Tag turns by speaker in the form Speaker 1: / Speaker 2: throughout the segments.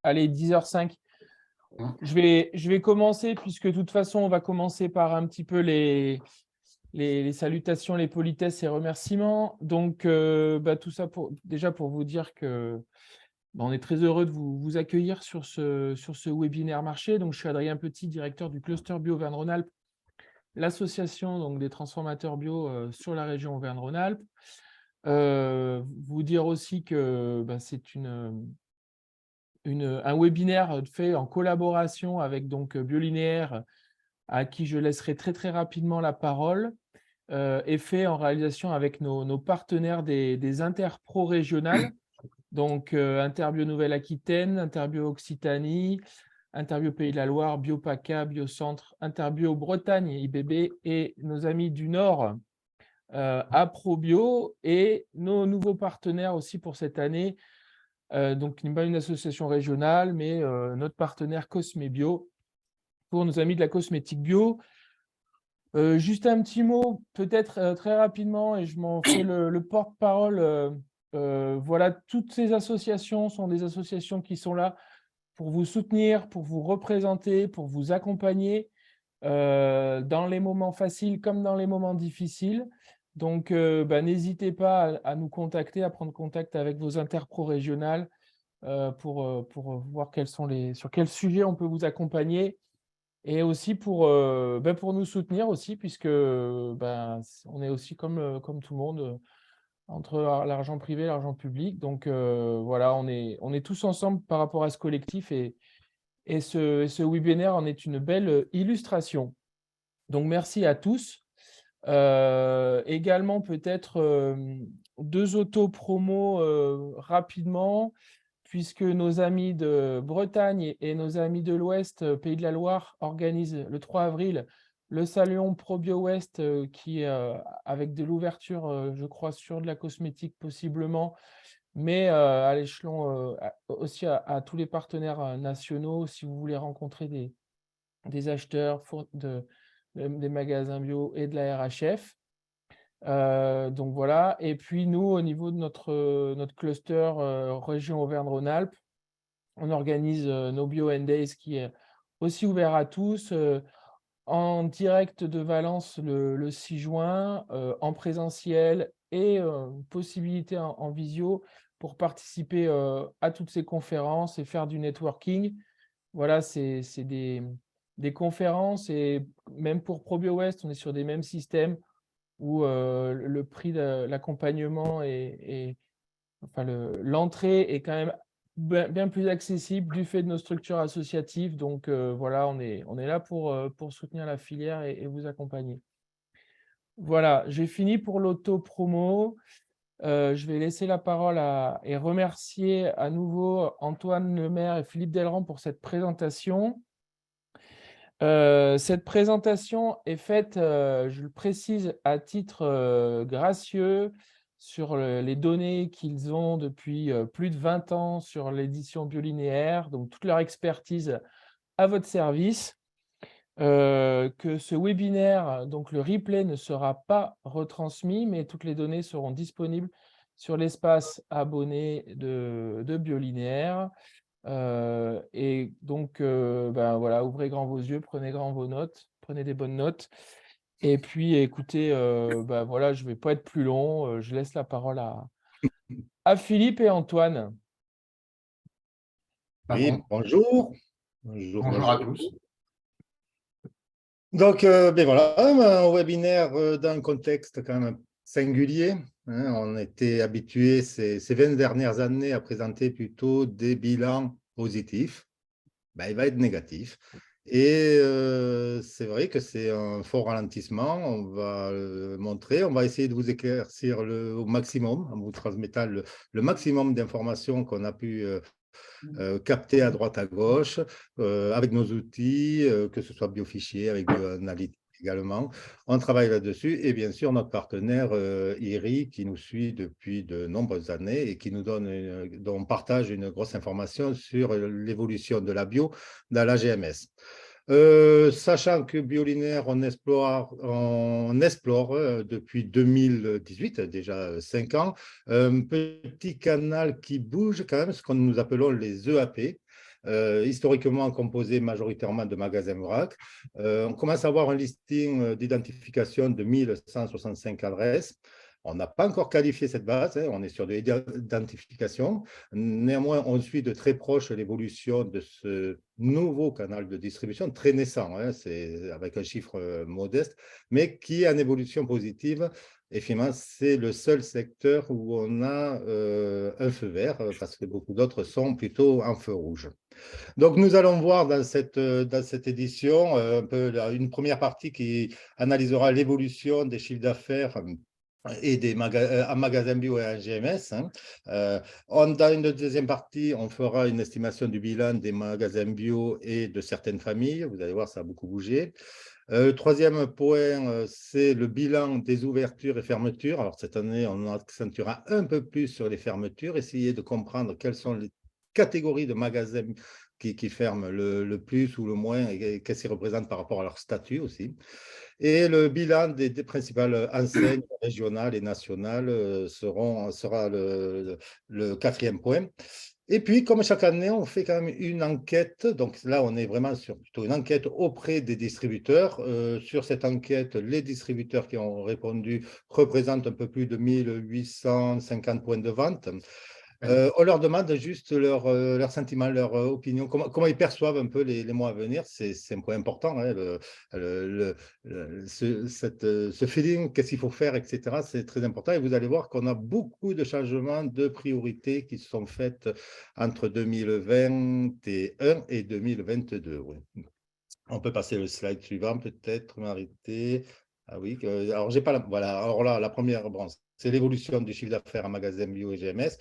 Speaker 1: allez, 10h05. Je vais commencer, puisque de toute façon, on va commencer par un petit peu les salutations, les politesses et remerciements. Donc, tout ça déjà pour vous dire que on est très heureux de vous accueillir sur ce webinaire marché. Donc, je suis Adrien Petit, directeur du cluster bio Auvergne-Rhône-Alpes, l'association donc, des transformateurs bio sur la région Auvergne-Rhône-Alpes. Vous dire aussi que c'est un webinaire fait en collaboration avec donc Biolinéaire, à qui je laisserai très très rapidement la parole, est fait en réalisation avec nos partenaires des interpro régionales, donc Interbio Nouvelle-Aquitaine, Interbio Occitanie, Interbio Pays de la Loire, BioPACA, Biocentre, Interbio Bretagne, IBB, et nos amis du Nord, AproBio, et nos nouveaux partenaires aussi pour cette année, donc pas une association régionale, mais notre partenaire Cosmebio, pour nos amis de la cosmétique bio. Juste un petit mot, peut-être très rapidement, et je m'en fais le porte-parole. Voilà, toutes ces associations sont des associations qui sont là pour vous soutenir, pour vous représenter, pour vous accompagner dans les moments faciles comme dans les moments difficiles. Donc, n'hésitez pas à nous contacter, à prendre contact avec vos interpro régionales pour voir sur quel sujet on peut vous accompagner. Et aussi pour nous soutenir aussi, puisque on est aussi comme tout le monde entre l'argent privé et l'argent public. Donc voilà, on est tous ensemble par rapport à ce collectif, et ce webinaire en est une belle illustration. Donc merci à tous. Également peut-être deux auto-promos rapidement, puisque nos amis de Bretagne et nos amis de l'Ouest, Pays de la Loire, organisent le 3 avril le salon ProBio Ouest, qui avec de l'ouverture, je crois, sur de la cosmétique possiblement, mais à l'échelon aussi à tous les partenaires nationaux, si vous voulez rencontrer des acheteurs des magasins bio et de la RHF. Donc voilà, et puis nous, au niveau de notre cluster région Auvergne-Rhône-Alpes, on organise nos Bio Days, qui est aussi ouvert à tous, en direct de Valence le 6 juin, en présentiel, et possibilité en visio pour participer à toutes ces conférences et faire du networking. Voilà, c'est des conférences, et même pour ProBio West, on est sur des mêmes systèmes où le prix de l'accompagnement enfin l'entrée est quand même bien plus accessible du fait de nos structures associatives. Donc voilà, on est là pour soutenir la filière et vous accompagner. Voilà, j'ai fini pour l'auto-promo. Je vais laisser la parole et remercier à nouveau Antoine Lemaire et Philippe Delrand pour cette présentation. Cette présentation est faite, je le précise, à titre gracieux sur les données qu'ils ont depuis plus de 20 ans sur l'édition biolinéaire, donc toute leur expertise à votre service. Que ce webinaire, donc le replay, ne sera pas retransmis, mais toutes les données seront disponibles sur l'espace abonné de biolinéaire. Et donc, voilà, ouvrez grand vos yeux, prenez grand vos notes, prenez des bonnes notes. Et puis, écoutez, voilà, je ne vais pas être plus long. Je laisse la parole à Philippe et Antoine.
Speaker 2: Oui, bonjour.
Speaker 3: Bonjour à tous.
Speaker 2: Donc, voilà, un webinaire dans un contexte quand même singulier. On était habitué ces 20 dernières années à présenter plutôt des bilans positifs. Il va être négatif. Et c'est vrai que c'est un fort ralentissement. On va le montrer. On va essayer de vous éclaircir au maximum, en vous transmettant le maximum d'informations qu'on a pu capter à droite à gauche, avec nos outils, que ce soit Biofichier, avec Bioanalytics également. On travaille là-dessus, et bien sûr notre partenaire IRI, qui nous suit depuis de nombreuses années et qui nous dont on partage une grosse information sur l'évolution de la bio dans la GMS. Sachant que Biolinéaire, on explore depuis 2018, déjà 5 ans, un petit canal qui bouge quand même, ce que nous appelons les EAP. historiquement composé majoritairement de magasins vrac. On commence à avoir un listing d'identification de 1165 adresses. On n'a pas encore qualifié cette base, hein, on est sur de l'identification. Néanmoins, on suit de très proche l'évolution de ce nouveau canal de distribution, très naissant, hein, c'est avec un chiffre modeste, mais qui est en évolution positive. Et finalement, c'est le seul secteur où on a un feu vert, parce que beaucoup d'autres sont plutôt en feu rouge. Donc, nous allons voir dans cette édition un peu une première partie qui analysera l'évolution des chiffres d'affaires et en magasin bio et en GMS. Hein. Dans une deuxième partie, on fera une estimation du bilan des magasins bio et de certaines familles. Vous allez voir, ça a beaucoup bougé. Le troisième point, c'est le bilan des ouvertures et fermetures. Alors, cette année, on accentuera un peu plus sur les fermetures, essayer de comprendre quelles sont les catégories de magasins qui ferment le plus ou le moins et qu'est-ce qu'ils représentent par rapport à leur statut aussi. Et le bilan des principales enseignes régionales et nationales sera le quatrième point. Et puis, comme chaque année, on fait quand même une enquête. Donc là, on est vraiment sur plutôt une enquête auprès des distributeurs. Sur cette enquête, les distributeurs qui ont répondu représentent un peu plus de 1850 points de vente. On leur demande juste leur sentiment, leur opinion, comment ils perçoivent un peu les mois à venir. C'est un point important, hein, ce feeling, qu'est-ce qu'il faut faire, etc. C'est très important. Et vous allez voir qu'on a beaucoup de changements de priorités qui se sont faits entre 2021 et 2022. Oui. On peut passer le slide suivant, peut-être, Marité. Ah oui, alors j'ai pas voilà. Alors là, la première branche, c'est l'évolution du chiffre d'affaires en magasin bio et GMS.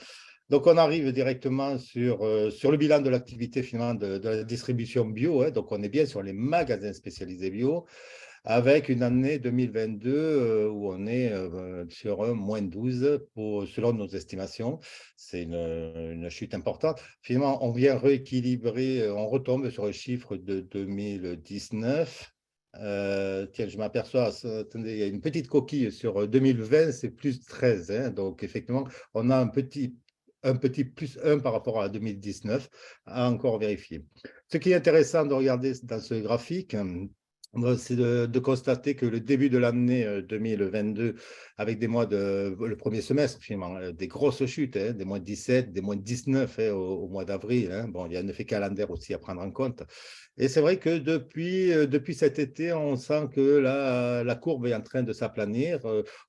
Speaker 2: Donc, on arrive directement sur le bilan de l'activité finalement de la distribution bio. Hein. Donc, on est bien sur les magasins spécialisés bio, avec une année 2022 où on est sur un -12 selon nos estimations. C'est une chute importante. Finalement, on vient rééquilibrer, on retombe sur le chiffre de 2019. Tiens, je m'aperçois, attendez, il y a une petite coquille sur 2020, c'est +13. Hein. Donc, effectivement, on a un petit +1 par rapport à 2019, à encore vérifier. Ce qui est intéressant de regarder dans ce graphique, c'est de constater que le début de l'année 2022, avec des mois le premier semestre, finalement, des grosses chutes, hein, des -17, des -19 hein, au mois d'avril. Hein. Bon, il y a un effet calendaire aussi à prendre en compte. Et c'est vrai que depuis cet été, on sent que la courbe est en train de s'aplanir.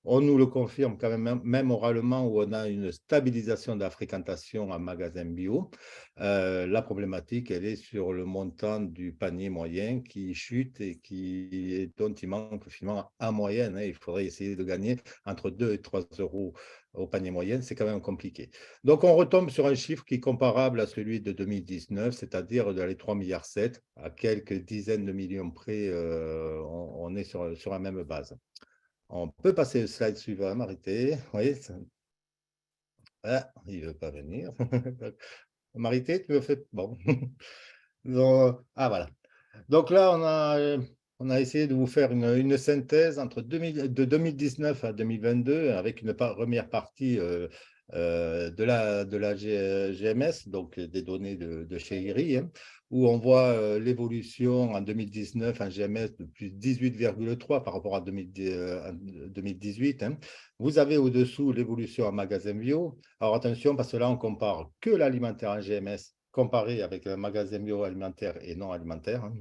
Speaker 2: On nous le confirme quand même oralement, où on a une stabilisation de la fréquentation en magasin bio. La problématique, elle est sur le montant du panier moyen qui chute et dont il manque finalement en moyenne. Hein. Il faudrait essayer de gagner entre 2 et 3 euros au panier moyen, c'est quand même compliqué. Donc, on retombe sur un chiffre qui est comparable à celui de 2019, c'est-à-dire dans les 3,7 milliards, à quelques dizaines de millions près, on est sur la même base. On peut passer au slide suivant, Marité. Oui, il ne veut pas venir. Marité, tu me fais… Bon. Donc, voilà. Donc là, on a essayé de vous faire une synthèse entre de 2019 à 2022, avec une première partie de la GMS, donc des données de chez IRI, hein, où on voit l'évolution en 2019 en GMS de plus 18,3 par rapport à 2018. Hein. Vous avez au-dessous l'évolution en magasin bio. Alors attention, parce que là, on compare que l'alimentaire en GMS comparé avec un magasin bio alimentaire et non alimentaire. Hein.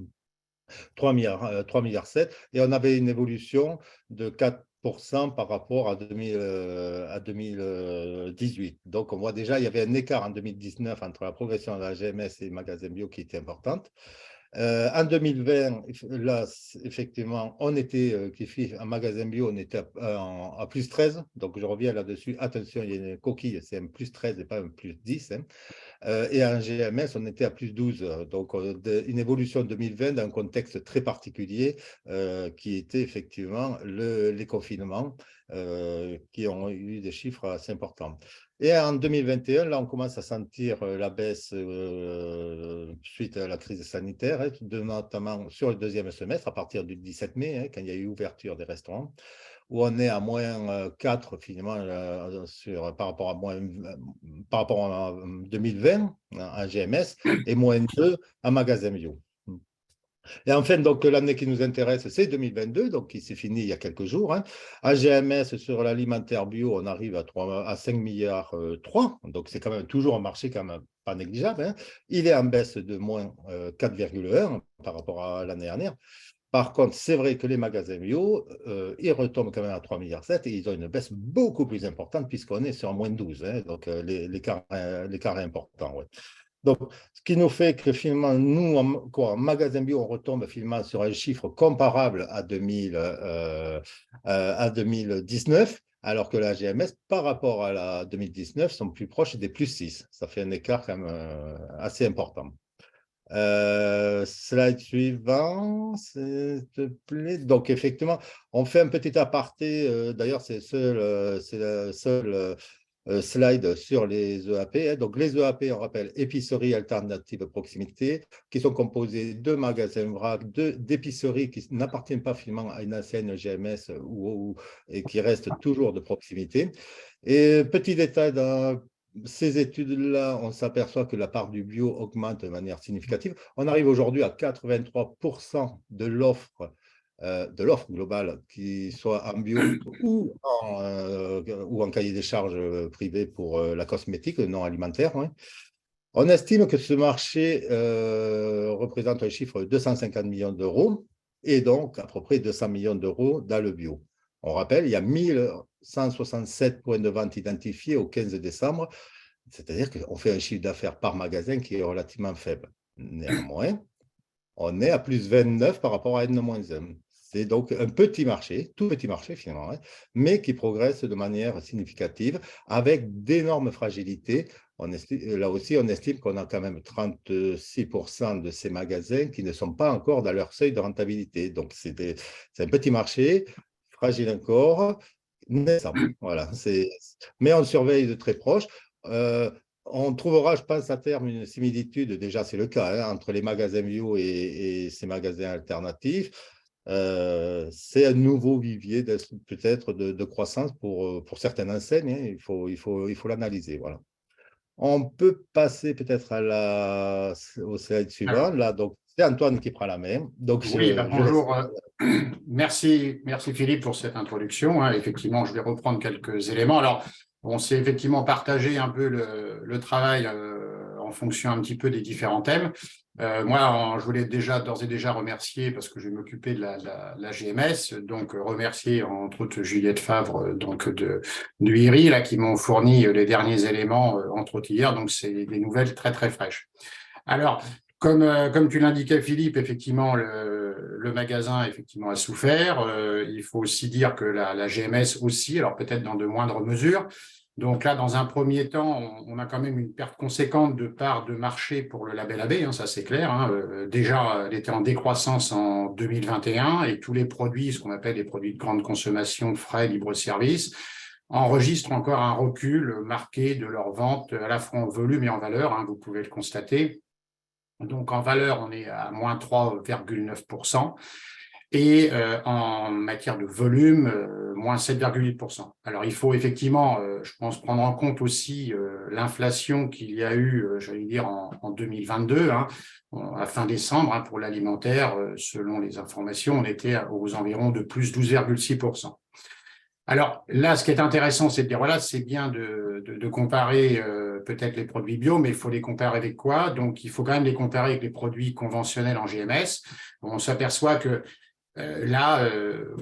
Speaker 2: 3 milliards 7, et on avait une évolution de 4% par rapport à 2018. Donc, on voit déjà, il y avait un écart en 2019 entre la progression de la GMS et les magasins bio qui était importante. En 2020, là, effectivement, on était, en magasin bio, on était à +13. Donc, je reviens là-dessus. Attention, il y a une coquille, c'est un +13 et pas un +10. Hein. Et en GMS, on était à +12. Donc, une évolution 2020 dans un contexte très particulier qui était effectivement les confinements qui ont eu des chiffres assez importants. Et en 2021, là, on commence à sentir la baisse suite à la crise sanitaire, hein, notamment sur le deuxième semestre, à partir du 17 mai, hein, quand il y a eu ouverture des restaurants. où on est à moins 4 finalement par rapport à 2020 en GMS et moins 2 en magasin bio. Et enfin, donc l'année qui nous intéresse, c'est 2022, donc qui s'est fini il y a quelques jours. Hein. En GMS, sur l'alimentaire bio, on arrive à 5 milliards 3, donc c'est quand même toujours un marché quand même pas négligeable. Hein. Il est en baisse de moins 4,1 par rapport à l'année dernière. Par contre, c'est vrai que les magasins bio, ils retombent quand même à 3,7 milliards et ils ont une baisse beaucoup plus importante puisqu'on est sur moins 12. Hein, donc l'écart est important. Ouais. Donc, ce qui nous fait que finalement, nous, en magasin bio, on retombe finalement sur un chiffre comparable à 2019, alors que la GMS, par rapport à la 2019, sont plus proches des plus 6. Ça fait un écart quand même assez important. Slide suivant, s'il te plaît. Donc, effectivement, on fait un petit aparté. D'ailleurs, c'est le seul slide sur les EAP. Hein. Donc, les EAP, on rappelle, épicerie alternative proximité, qui sont composés de magasins vrac, d'épiceries qui n'appartiennent pas finalement à une ancienne GMS et qui restent toujours de proximité. Et petit détail dans ces études-là, on s'aperçoit que la part du bio augmente de manière significative. On arrive aujourd'hui à 83% de l'offre globale, qui soit en bio ou en cahier des charges privé pour la cosmétique non alimentaire. Ouais. On estime que ce marché représente un chiffre de 250 millions d'euros et donc à peu près 200 millions d'euros dans le bio. On rappelle, il y a 1167 points de vente identifiés au 15 décembre, c'est-à-dire qu'on fait un chiffre d'affaires par magasin qui est relativement faible. Néanmoins, on est à plus 29 par rapport à N-1. C'est donc un petit marché, tout petit marché finalement, hein, mais qui progresse de manière significative avec d'énormes fragilités. Là aussi, on estime qu'on a quand même 36% de ces magasins qui ne sont pas encore dans leur seuil de rentabilité. Donc, c'est un petit marché, fragile encore, naissant. Voilà, mais on surveille de très proche. On trouvera, je pense, à terme une similitude, déjà c'est le cas, hein, entre les magasins bio et ces magasins alternatifs. C'est un nouveau vivier peut-être de croissance pour certaines enseignes. Hein, il faut l'analyser. Voilà. On peut passer peut-être au slide suivant. Là, donc, c'est Antoine qui prend la main. Donc,
Speaker 3: oui, bonjour. Merci Philippe pour cette introduction. Hein. Effectivement, je vais reprendre quelques éléments. Alors, on s'est effectivement partagé un peu le travail en fonction un petit peu des différents thèmes. Moi, je voulais d'ores et déjà remercier, parce que je vais m'occuper de la GMS, donc remercier entre autres Juliette Favre donc de IRI, là, qui m'ont fourni les derniers éléments entre autres hier. Donc, c'est des nouvelles très, très fraîches. Alors, comme tu l'indiquais, Philippe, effectivement, le magasin effectivement a souffert. Il faut aussi dire que la GMS aussi, alors peut-être dans de moindres mesures. Donc là, dans un premier temps, on a quand même une perte conséquente de part de marché pour le label AB, hein, ça c'est clair. Hein. Déjà, elle était en décroissance en 2021 et tous les produits, ce qu'on appelle les produits de grande consommation, frais, libre-service, enregistrent encore un recul marqué de leur vente à la fois en volume et en valeur, hein, vous pouvez le constater. Donc, en valeur, on est à moins 3,9%. Et en matière de volume, moins 7,8%. Alors, il faut effectivement, je pense, prendre en compte aussi l'inflation qu'il y a eu, j'allais dire, en 2022, hein, à fin décembre, hein, pour l'alimentaire. Selon les informations, on était aux environs de plus 12,6%. Alors là, ce qui est intéressant, c'est de dire, voilà, c'est bien de comparer peut-être les produits bio, mais il faut les comparer avec quoi? Donc, il faut quand même les comparer avec les produits conventionnels en GMS. On s'aperçoit que là,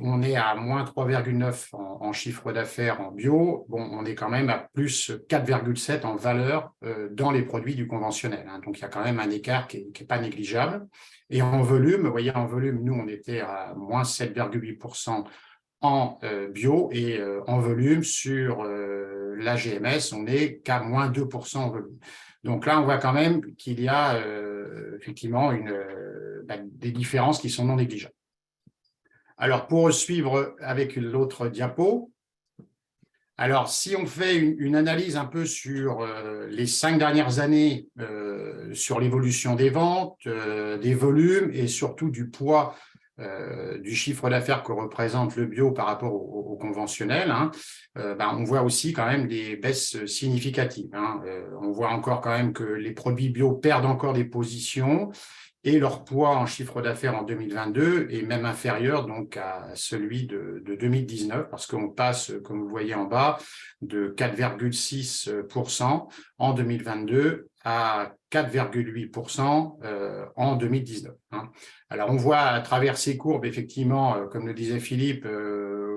Speaker 3: on est à moins 3,9 en chiffre d'affaires en bio. Bon, on est quand même à plus 4,7 en valeur dans les produits du conventionnel. Hein. Donc, il y a quand même un écart qui est pas négligeable. Et en volume, vous voyez, en volume, nous, on était à moins 7,8% en bio et en volume sur la GMS, on n'est qu'à moins 2% en volume. Donc là, on voit quand même qu'il y a effectivement des différences qui sont non négligeables. Alors, pour suivre avec l'autre diapo, alors si on fait une analyse un peu sur les 5 dernières années, sur l'évolution des ventes, des volumes et surtout du poids du chiffre d'affaires que représente le bio par rapport au conventionnel, hein, on voit aussi quand même des baisses significatives. Hein. On voit encore quand même que les produits bio perdent encore des positions et leur poids en chiffre d'affaires en 2022 est même inférieur donc à celui de 2019 parce qu'on passe, comme vous voyez en bas, de 4,6% en 2022 à 4,8% en 2019. Hein. Alors, on voit à travers ces courbes, effectivement, comme le disait Philippe,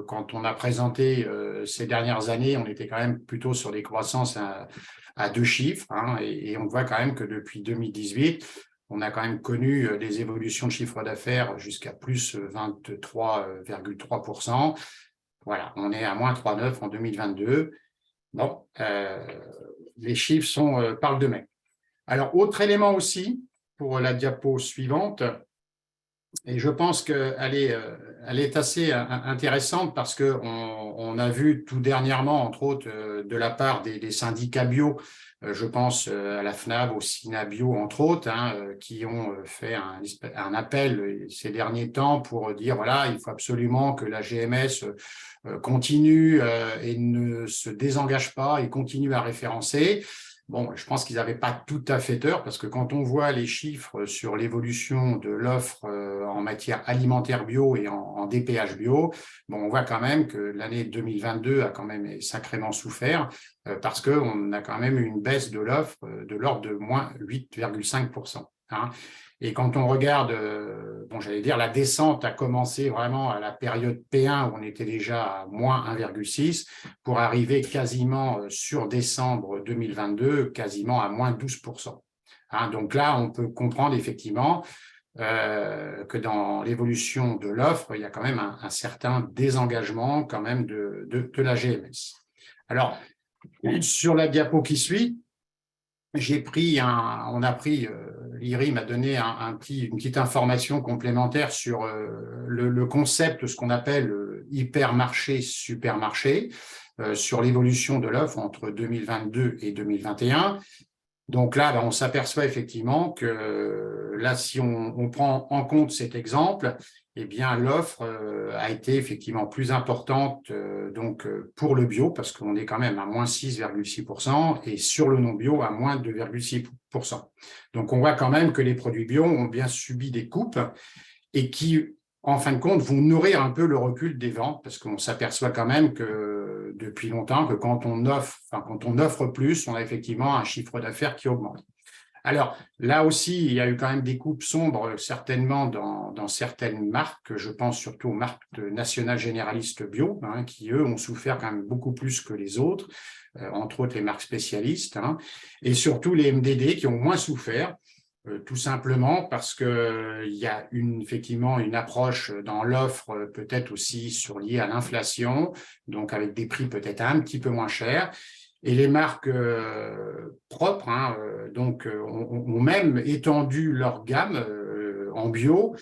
Speaker 3: quand on a présenté ces dernières années, on était quand même plutôt sur des croissances à deux chiffres, hein, et on voit quand même que depuis 2018, on a quand même connu des évolutions de chiffre d'affaires jusqu'à plus 23,3%. Voilà, on est à moins 3,9 en 2022. Bon, les chiffres parlent d'eux-mêmes. Alors, autre élément aussi pour la diapo suivante, et je pense qu'elle est assez intéressante parce qu'on a vu tout dernièrement, entre autres, de la part des syndicats bio, je pense à la FNAB, au SINABio, entre autres, hein, qui ont fait un appel ces derniers temps pour dire, voilà, il faut absolument que la GMS continue et ne se désengage pas et continue à référencer. Bon, je pense qu'ils n'avaient pas tout à fait tort parce que quand on voit les chiffres sur l'évolution de l'offre en matière alimentaire bio et en DPH bio, bon, on voit quand même que l'année 2022 a quand même sacrément souffert parce qu'on a quand même eu une baisse de l'offre de l'ordre de moins 8,5%. Hein. Et quand on regarde, bon, j'allais dire, la descente a commencé vraiment à la période P1 où on était déjà à moins 1,6 pour arriver quasiment sur décembre 2022, quasiment à moins 12%. Hein, donc là, on peut comprendre effectivement que dans l'évolution de l'offre, il y a quand même un certain désengagement quand même de la GMS. Alors, sur la diapo qui suit, l'IRI m'a donné une petite information complémentaire sur le concept, ce qu'on appelle hypermarché, supermarché, sur l'évolution de l'offre entre 2022 et 2021. Donc là, on s'aperçoit effectivement que là, si on prend en compte cet exemple, eh bien l'offre a été effectivement plus importante donc pour le bio parce qu'on est quand même à moins 6,6% et sur le non bio à moins 2,6%. Donc on voit quand même que les produits bio ont bien subi des coupes et qui, en fin de compte, vont nourrir un peu le recul des ventes parce qu'on s'aperçoit quand même que depuis longtemps que quand on offre plus, on a effectivement un chiffre d'affaires qui augmente. Alors, là aussi, il y a eu quand même des coupes sombres, certainement, dans certaines marques. Je pense surtout aux marques nationales généralistes bio, hein, qui, eux, ont souffert quand même beaucoup plus que les autres, entre autres les marques spécialistes, hein, et surtout les MDD qui ont moins souffert, tout simplement parce qu'il y a effectivement une approche dans l'offre, peut-être aussi liée à l'inflation, donc avec des prix peut-être un petit peu moins chers. Et les marques propres ont même étendu leur gamme en bio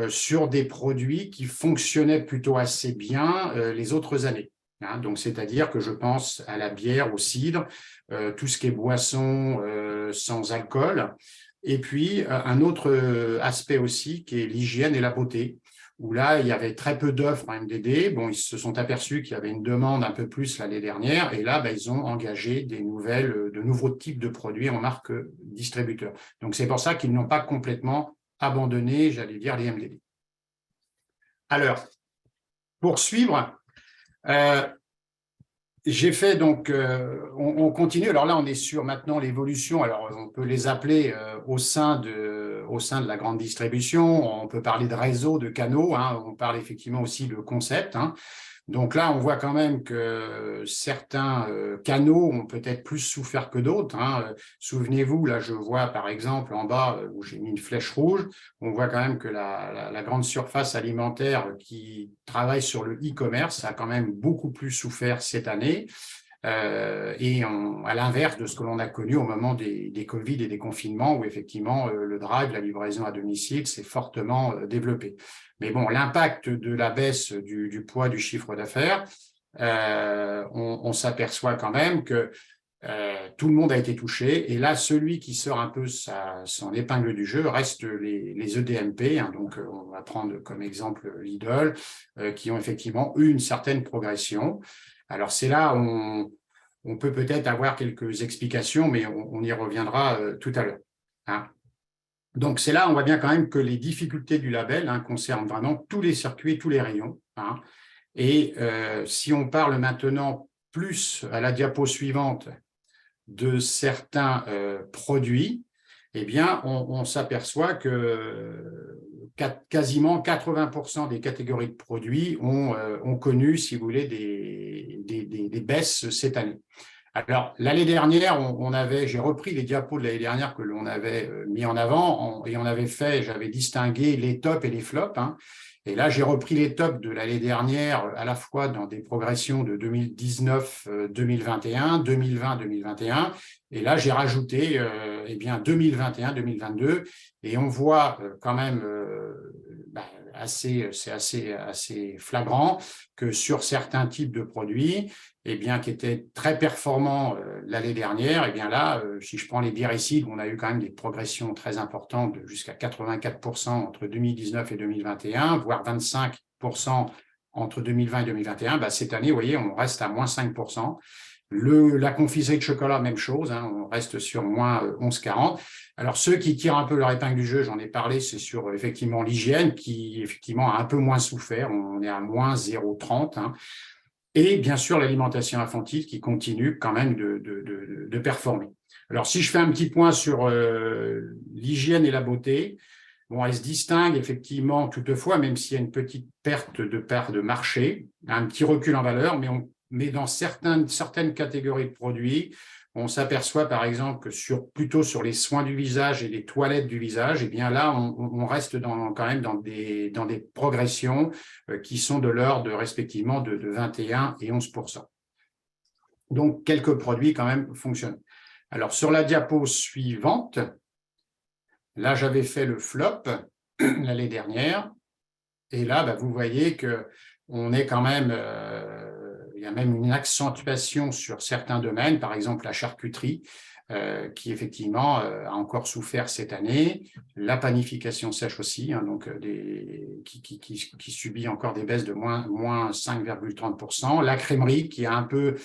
Speaker 3: sur des produits qui fonctionnaient plutôt assez bien les autres années. Hein, donc, c'est-à-dire que je pense à la bière, au cidre, tout ce qui est boisson sans alcool. Et puis, un autre aspect aussi qui est l'hygiène et la beauté, où là, il y avait très peu d'offres en MDD. Bon, ils se sont aperçus qu'il y avait une demande un peu plus l'année dernière, et là, ils ont engagé de nouveaux types de produits en marque distributeur. Donc, c'est pour ça qu'ils n'ont pas complètement abandonné, j'allais dire, les MDD. Alors, pour suivre, j'ai fait donc, on continue. Alors là, on est sur maintenant l'évolution. Alors, on peut les appeler au sein de la grande distribution. On peut parler de réseau, de canaux. Hein. On parle effectivement aussi de concept. Hein. Donc là, on voit quand même que certains canaux ont peut-être plus souffert que d'autres. Hein. Souvenez-vous, là, je vois par exemple en bas où j'ai mis une flèche rouge, on voit quand même que la grande surface alimentaire qui travaille sur le e-commerce a quand même beaucoup plus souffert cette année. Et à l'inverse de ce que l'on a connu au moment des Covid et des confinements, où effectivement le drive, la livraison à domicile, s'est fortement développé. Mais bon, l'impact de la baisse du poids du chiffre d'affaires, on s'aperçoit quand même que tout le monde a été touché. Et là, celui qui sort un peu son épingle du jeu reste les EDMP. Hein, donc, on va prendre comme exemple Lidl, qui ont effectivement eu une certaine progression. Alors, c'est là où on peut peut-être avoir quelques explications, mais on y reviendra tout à l'heure. Hein. Donc, c'est là, on voit bien quand même que les difficultés du label concernent vraiment tous les circuits, tous les rayons. Hein. Et si on parle maintenant plus à la diapo suivante de certains produits, eh bien, on s'aperçoit que quasiment 80% des catégories de produits ont connu, si vous voulez, des baisses cette année. Alors, l'année dernière, j'ai repris les diapos de l'année dernière que l'on avait mis en avant et j'avais distingué les tops et les flops. Hein. Et là, j'ai repris les tops de l'année dernière à la fois dans des progressions de 2019-2021, 2020-2021. Et là, j'ai rajouté 2021-2022. Et on voit quand même c'est assez flagrant que sur certains types de produits, qui étaient très performants l'année dernière, là, si je prends les biéricides, on a eu quand même des progressions très importantes jusqu'à 84% entre 2019 et 2021, voire 25% entre 2020 et 2021. Cette année, vous voyez, on reste à moins 5%. La confiserie de chocolat, même chose, on reste sur moins 11,40. Alors, ceux qui tirent un peu leur épingle du jeu, j'en ai parlé, c'est sur effectivement l'hygiène qui effectivement a un peu moins souffert. On est à moins 0,30. Et bien sûr, l'alimentation infantile qui continue quand même de performer. Alors, si je fais un petit point sur l'hygiène et la beauté, bon, elle se distingue effectivement toutefois, même s'il y a une petite perte de part de marché, un petit recul en valeur, mais dans certaines catégories de produits, on s'aperçoit par exemple que plutôt sur les soins du visage et les toilettes du visage, là, on reste quand même dans des progressions qui sont de l'ordre respectivement de 21 et 11%. Donc, quelques produits quand même fonctionnent. Alors, sur la diapo suivante, là, j'avais fait le flop l'année dernière. Et là, vous voyez qu'on est quand même... il y a même une accentuation sur certains domaines, par exemple la charcuterie, qui effectivement a encore souffert cette année, la panification sèche aussi, donc qui subit encore des baisses de moins 5,30%, la crèmerie qui a un peu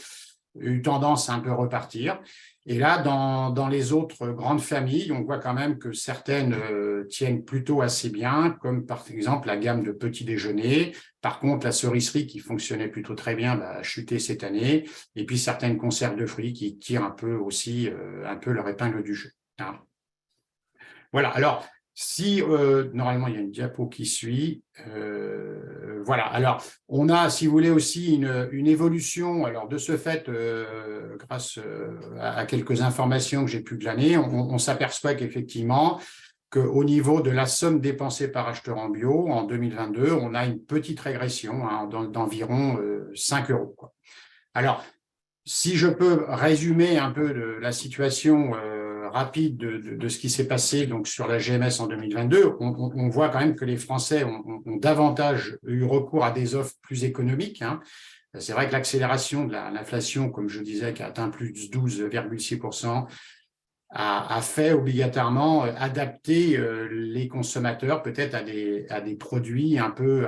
Speaker 3: eu tendance à un peu repartir. Et là, dans les autres grandes familles, on voit quand même que certaines tiennent plutôt assez bien, comme par exemple la gamme de petits déjeuners. Par contre, la cerisserie qui fonctionnait plutôt très bien a chuté cette année. Et puis certaines conserves de fruits qui tirent un peu aussi un peu leur épingle du jeu. Hein. Voilà. Alors, si normalement il y a une diapo qui suit, voilà. Alors, on a, si vous voulez, aussi une évolution. Alors, de ce fait, grâce à quelques informations que j'ai pu glaner, on s'aperçoit qu'effectivement, qu'au niveau de la somme dépensée par acheteur en bio, en 2022, on a une petite régression d'environ 5 €. Quoi. Alors, si je peux résumer un peu la situation rapide de ce qui s'est passé donc sur la GMS en 2022, on voit quand même que les Français ont davantage eu recours à des offres plus économiques. Hein. C'est vrai que l'accélération de l'inflation, comme je disais, qui a atteint plus de 12,6%, a fait obligatoirement adapter les consommateurs peut-être à des produits un peu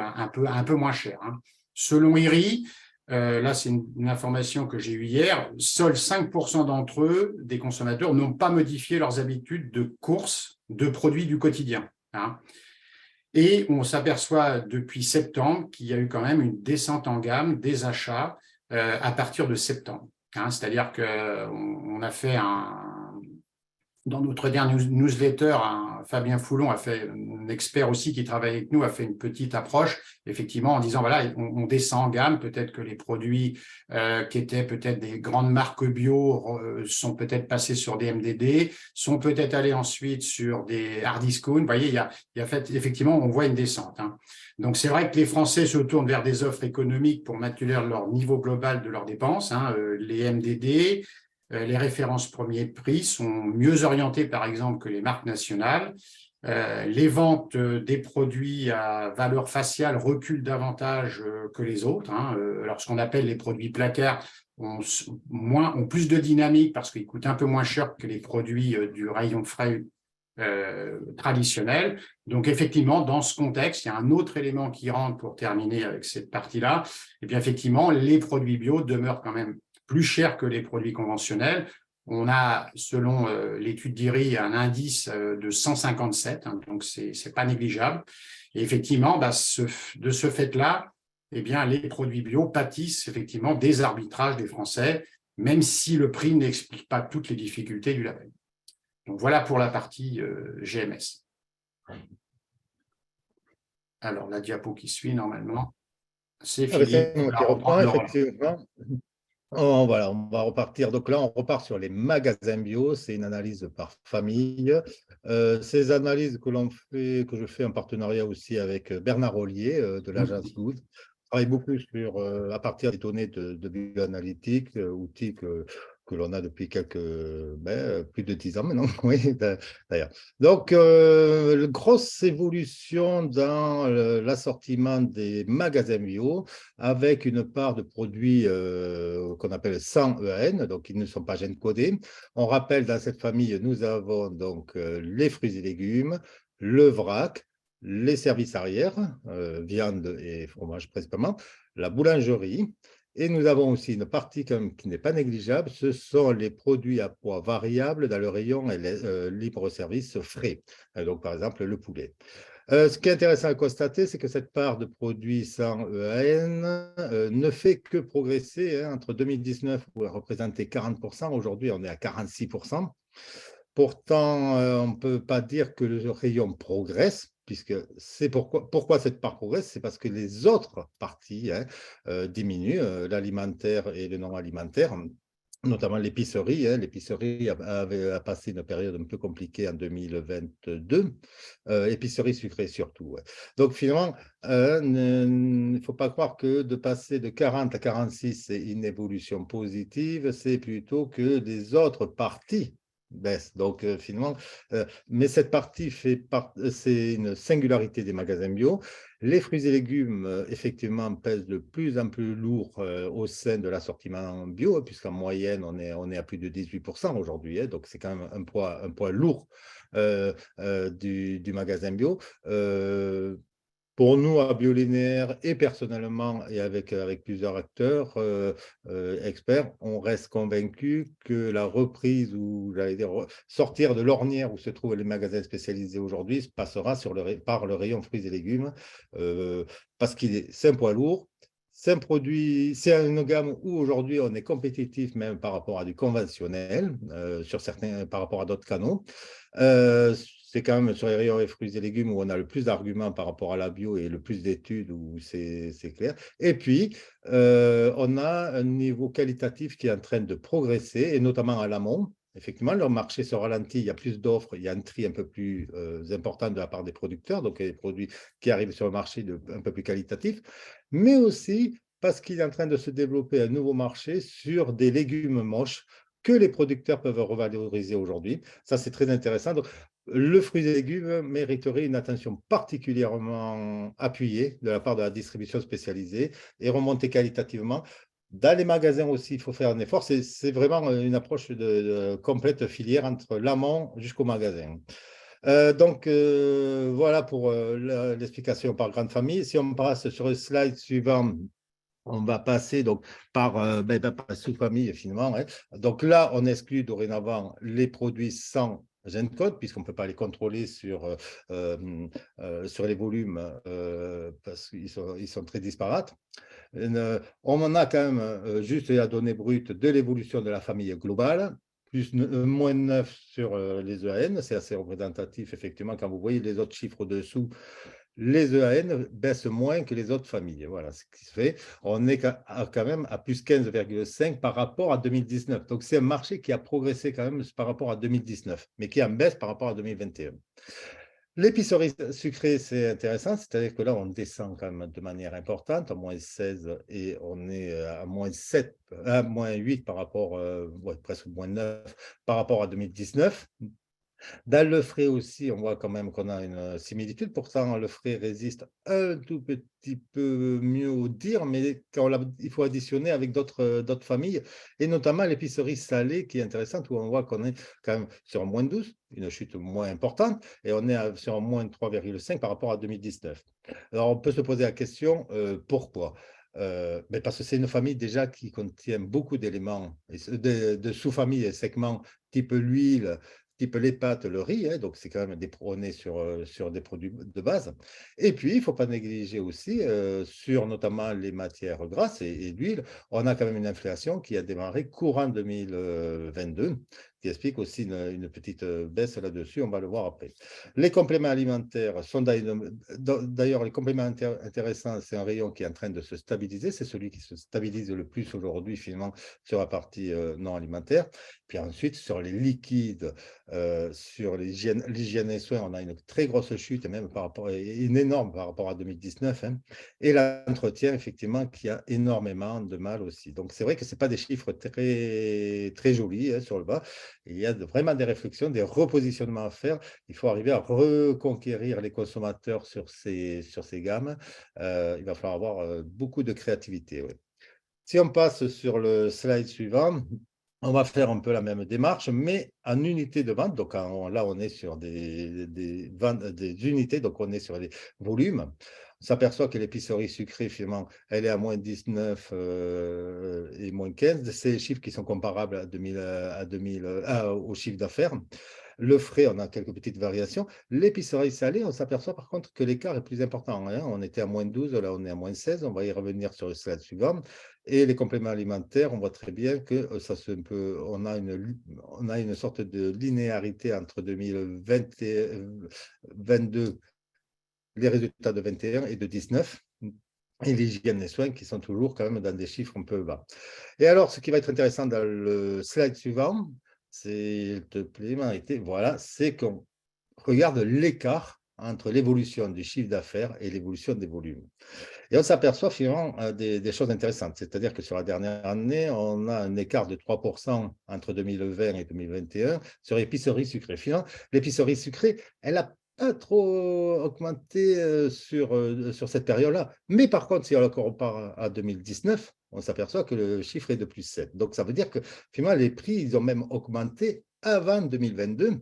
Speaker 3: moins chers. Hein. Selon IRI, là, c'est une information que j'ai eue hier, seuls 5% d'entre eux, des consommateurs, n'ont pas modifié leurs habitudes de course de produits du quotidien. Hein. Et on s'aperçoit depuis septembre qu'il y a eu quand même une descente en gamme des achats à partir de septembre. Hein. C'est-à-dire qu'on a fait dans notre dernière newsletter, Fabien Foulon a fait, un expert aussi qui travaille avec nous, a fait une petite approche, effectivement, en disant, voilà, on descend en gamme, peut-être que les produits qui étaient peut-être des grandes marques bio sont peut-être passés sur des MDD, sont peut-être allés ensuite sur des hard discount. Vous voyez, il y a fait, effectivement, on voit une descente. Hein. Donc, c'est vrai que les Français se tournent vers des offres économiques pour maintenir leur niveau global de leurs dépenses, hein, les MDD. Les références premier prix sont mieux orientées, par exemple, que les marques nationales. Les ventes des produits à valeur faciale reculent davantage que les autres. Alors, ce qu'on appelle les produits placards ont plus de dynamique parce qu'ils coûtent un peu moins cher que les produits du rayon frais traditionnel. Donc, effectivement, dans ce contexte, il y a un autre élément qui rentre pour terminer avec cette partie-là. Et bien, effectivement, les produits bio demeurent quand même plus chers que les produits conventionnels. On a, selon l'étude d'IRI, un indice de 157, donc c'est pas négligeable. Et effectivement, de ce fait-là, eh bien, les produits bio pâtissent effectivement des arbitrages des Français, même si le prix n'explique pas toutes les difficultés du label. Donc, voilà pour la partie GMS. Alors, la diapo qui suit, normalement, c'est Philippe.
Speaker 2: C'est moi qui reprends, effectivement. On va repartir. Donc là, on repart sur les magasins bio. C'est une analyse par famille. Ces analyses que je fais en partenariat aussi avec Bernard Ollier de l'agence Loud. Je travaille beaucoup à partir des données de bioanalytique, outils que l'on a depuis plus de 10 ans maintenant. Oui, d'ailleurs. Donc, grosse évolution dans l'assortiment des magasins bio, avec une part de produits qu'on appelle sans EAN, donc ils ne sont pas gènes codés. On rappelle, dans cette famille, nous avons donc les fruits et légumes, le vrac, les services arrière, viande et fromage principalement, la boulangerie. Et nous avons aussi une partie qui n'est pas négligeable, ce sont les produits à poids variable dans le rayon libre-service frais, donc par exemple le poulet. Ce qui est intéressant à constater, c'est que cette part de produits sans EAN ne fait que progresser. Entre 2019, où elle représentait 40%, aujourd'hui on est à 46%. Pourtant, on ne peut pas dire que le rayon progresse, puisque c'est pourquoi cette part progresse, c'est parce que les autres parties diminuent, l'alimentaire et le non alimentaire, notamment l'épicerie. L'épicerie a passé une période un peu compliquée en 2022, épicerie sucrée surtout. Donc finalement, il ne faut pas croire que de passer de 40 à 46, c'est une évolution positive, c'est plutôt que les autres parties baisse. Donc, finalement, mais cette partie c'est une singularité des magasins bio. Les fruits et légumes, effectivement, pèsent de plus en plus lourd au sein de l'assortiment bio, puisqu'en moyenne, on est à plus de 18% aujourd'hui. Donc, c'est quand même un poids lourd du magasin bio. Pour nous, à Biolinéaire et personnellement, et avec plusieurs acteurs experts, on reste convaincus que la reprise, ou j'allais dire sortir de l'ornière où se trouvent les magasins spécialisés aujourd'hui, se passera par le rayon fruits et légumes, parce c'est un poids lourd. C'est un produit, c'est une gamme où aujourd'hui on est compétitif même par rapport à du conventionnel, par rapport à d'autres canaux. C'est quand même sur les rayons et fruits et légumes où on a le plus d'arguments par rapport à la bio et le plus d'études où c'est clair. Et puis, on a un niveau qualitatif qui est en train de progresser, et notamment à l'amont. Effectivement, leur marché se ralentit, il y a plus d'offres, il y a un tri un peu plus important de la part des producteurs, donc il y a des produits qui arrivent sur le marché un peu plus qualitatifs, mais aussi parce qu'il est en train de se développer un nouveau marché sur des légumes moches que les producteurs peuvent revaloriser aujourd'hui. Ça, c'est très intéressant. Donc, le fruit et légumes mériterait une attention particulièrement appuyée de la part de la distribution spécialisée et remonter qualitativement. Dans les magasins aussi, il faut faire un effort. C'est vraiment une approche de complète filière entre l'amont jusqu'au magasin. Donc, voilà pour l'explication par grande famille. Si on passe sur le slide suivant, on va passer donc par sous-famille finalement. Donc là, on exclut dorénavant les produits sans gène code, puisqu'on ne peut pas les contrôler sur les volumes parce qu'ils sont très disparates. On en a quand même juste la donnée brute de l'évolution de la famille globale, plus moins 9 sur les EAN. C'est assez représentatif, effectivement, quand vous voyez les autres chiffres dessous. Les EAN baissent moins que les autres familles. Voilà ce qui se fait. On est quand même à plus 15,5 par rapport à 2019. Donc, c'est un marché qui a progressé quand même par rapport à 2019, mais qui est en baisse par rapport à 2021. L'épicerie sucrée, c'est intéressant, c'est-à-dire que là, on descend quand même de manière importante, à moins 16, et on est à moins 7, à moins 8 par rapport, presque moins 9 par rapport à 2019. Dans le frais aussi, on voit quand même qu'on a une similitude. Pourtant, le frais résiste un tout petit peu mieux au dire, mais il faut additionner avec d'autres familles, et notamment l'épicerie salée qui est intéressante, où on voit qu'on est quand même sur un -12, une chute moins importante, et on est sur un -3,5 par rapport à 2019. Alors, on peut se poser la question, pourquoi? Mais parce que c'est une famille déjà qui contient beaucoup d'éléments, de sous-familles et segments type l'huile, type les pâtes, le riz, hein, donc c'est quand même on est sur des produits de base. Et puis, il ne faut pas négliger aussi, sur notamment les matières grasses et l'huile, on a quand même une inflation qui a démarré courant 2022, qui explique aussi une petite baisse là-dessus, on va le voir après. Les compléments alimentaires sont d'ailleurs, les compléments intéressants, c'est un rayon qui est en train de se stabiliser, c'est celui qui se stabilise le plus aujourd'hui finalement sur la partie non alimentaire. Puis ensuite, sur les liquides, sur l'hygiène et soins, on a une très grosse chute, et même une énorme par rapport à 2019. Hein. Et l'entretien, effectivement, qui a énormément de mal aussi. Donc, c'est vrai que ce n'est pas des chiffres très, très jolis hein, sur le bas. Il y a vraiment des réflexions, des repositionnements à faire. Il faut arriver à reconquérir les consommateurs sur ces gammes. Il va falloir avoir beaucoup de créativité. Ouais. Si on passe sur le slide suivant, on va faire un peu la même démarche, mais en unité de vente. Donc là, on est sur des unités, donc on est sur les volumes. On s'aperçoit que l'épicerie sucrée, finalement, elle est à -19 et -15. C'est les chiffres qui sont comparables au chiffre d'affaires. Le frais, on a quelques petites variations. L'épicerie salée, on s'aperçoit par contre que l'écart est plus important. Hein. On était à -12, là on est à -16. On va y revenir sur le slide suivant. Et les compléments alimentaires, on voit très bien que on a une sorte de linéarité entre 2022, les résultats de 21 et de 19, et l'hygiène et soins qui sont toujours quand même dans des chiffres un peu bas. Et alors, ce qui va être intéressant dans le slide suivant, s'il te plaît, Marité, voilà, c'est qu'on regarde l'écart entre l'évolution du chiffre d'affaires et l'évolution des volumes. Et on s'aperçoit finalement des choses intéressantes. C'est-à-dire que sur la dernière année, on a un écart de 3% entre 2020 et 2021 sur l'épicerie sucrée. Finalement, l'épicerie sucrée, elle n'a pas trop augmenté sur cette période-là. Mais par contre, si on le compare à 2019, on s'aperçoit que le chiffre est de +7. Donc, ça veut dire que finalement, les prix, ils ont même augmenté avant 2022.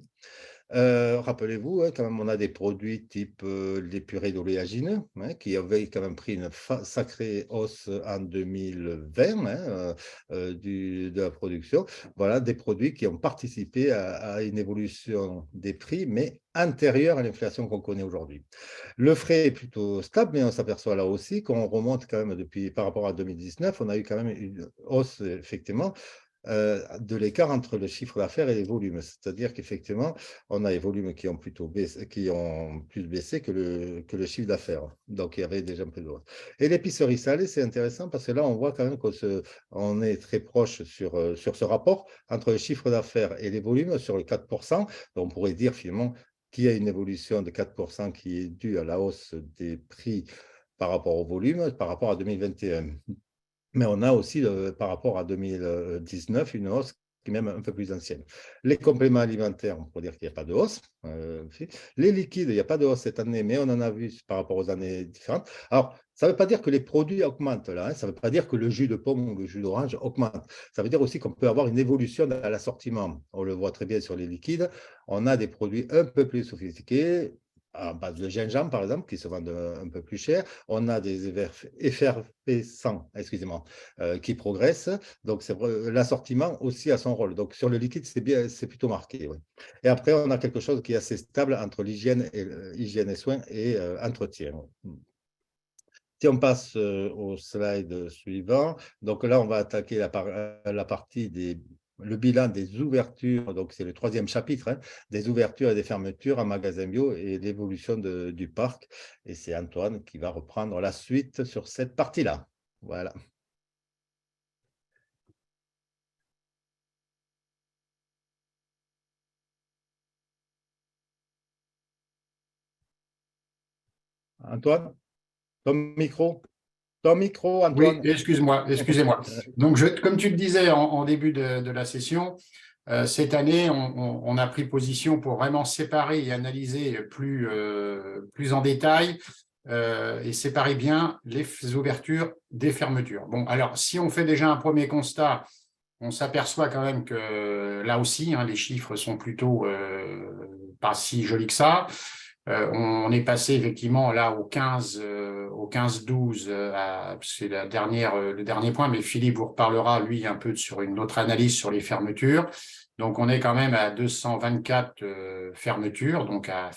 Speaker 2: Rappelez-vous, hein, quand même, on a des produits type les purées d'oléagineux, hein, qui avaient quand même pris une sacrée hausse en 2020 hein, de la production. Voilà, des produits qui ont participé à une évolution des prix, mais antérieure à l'inflation qu'on connaît aujourd'hui. Le frais est plutôt stable, mais on s'aperçoit là aussi qu'on remonte quand même par rapport à 2019, on a eu quand même une hausse, effectivement, de l'écart entre le chiffre d'affaires et les volumes. C'est-à-dire qu'effectivement, on a les volumes qui ont plus baissé que le chiffre d'affaires. Donc, il y avait déjà un peu de hausse. Et l'épicerie salée, c'est intéressant parce que là, on voit quand même qu'on est très proche sur ce rapport entre le chiffre d'affaires et les volumes sur le 4%. Donc, on pourrait dire finalement qu'il y a une évolution de 4% qui est due à la hausse des prix par rapport au volume, par rapport à 2021. Mais on a aussi, par rapport à 2019, une hausse qui est même un peu plus ancienne. Les compléments alimentaires, on pourrait dire qu'il n'y a pas de hausse. Les liquides, il n'y a pas de hausse cette année, mais on en a vu par rapport aux années différentes. Alors, ça ne veut pas dire que les produits augmentent là, hein, ça ne veut pas dire que le jus de pomme ou le jus d'orange augmente. Ça veut dire aussi qu'on peut avoir une évolution dans l'assortiment. On le voit très bien sur les liquides. On a des produits un peu plus sophistiqués, à base de gingembre, par exemple, qui se vendent un peu plus cher. On a des effervescents, excusez-moi, qui progressent. Donc, l'assortiment aussi a son rôle. Donc, sur le liquide, c'est plutôt marqué. Oui. Et après, on a quelque chose qui est assez stable entre l'hygiène et soins et entretien. Si on passe au slide suivant, donc là, on va attaquer la partie le bilan des ouvertures, donc c'est le 3e chapitre, hein, des ouvertures et des fermetures en magasin bio et l'évolution du parc. Et c'est Antoine qui va reprendre la suite sur cette partie-là. Voilà. Antoine, ton micro,
Speaker 3: Oui,
Speaker 2: Antoine.
Speaker 3: excuse-moi. Donc, comme tu le disais en début de la session, Cette année, on a pris position pour vraiment séparer et analyser plus en détail et séparer bien les ouvertures des fermetures. Bon, alors, si on fait déjà un premier constat, on s'aperçoit quand même que là aussi, les chiffres sont plutôt pas si jolis que ça. On est passé effectivement là au 15-12, c'est le dernier point, mais Philippe vous reparlera, lui, un peu sur une autre analyse sur les fermetures. Donc, on est quand même à 224 fermetures, donc à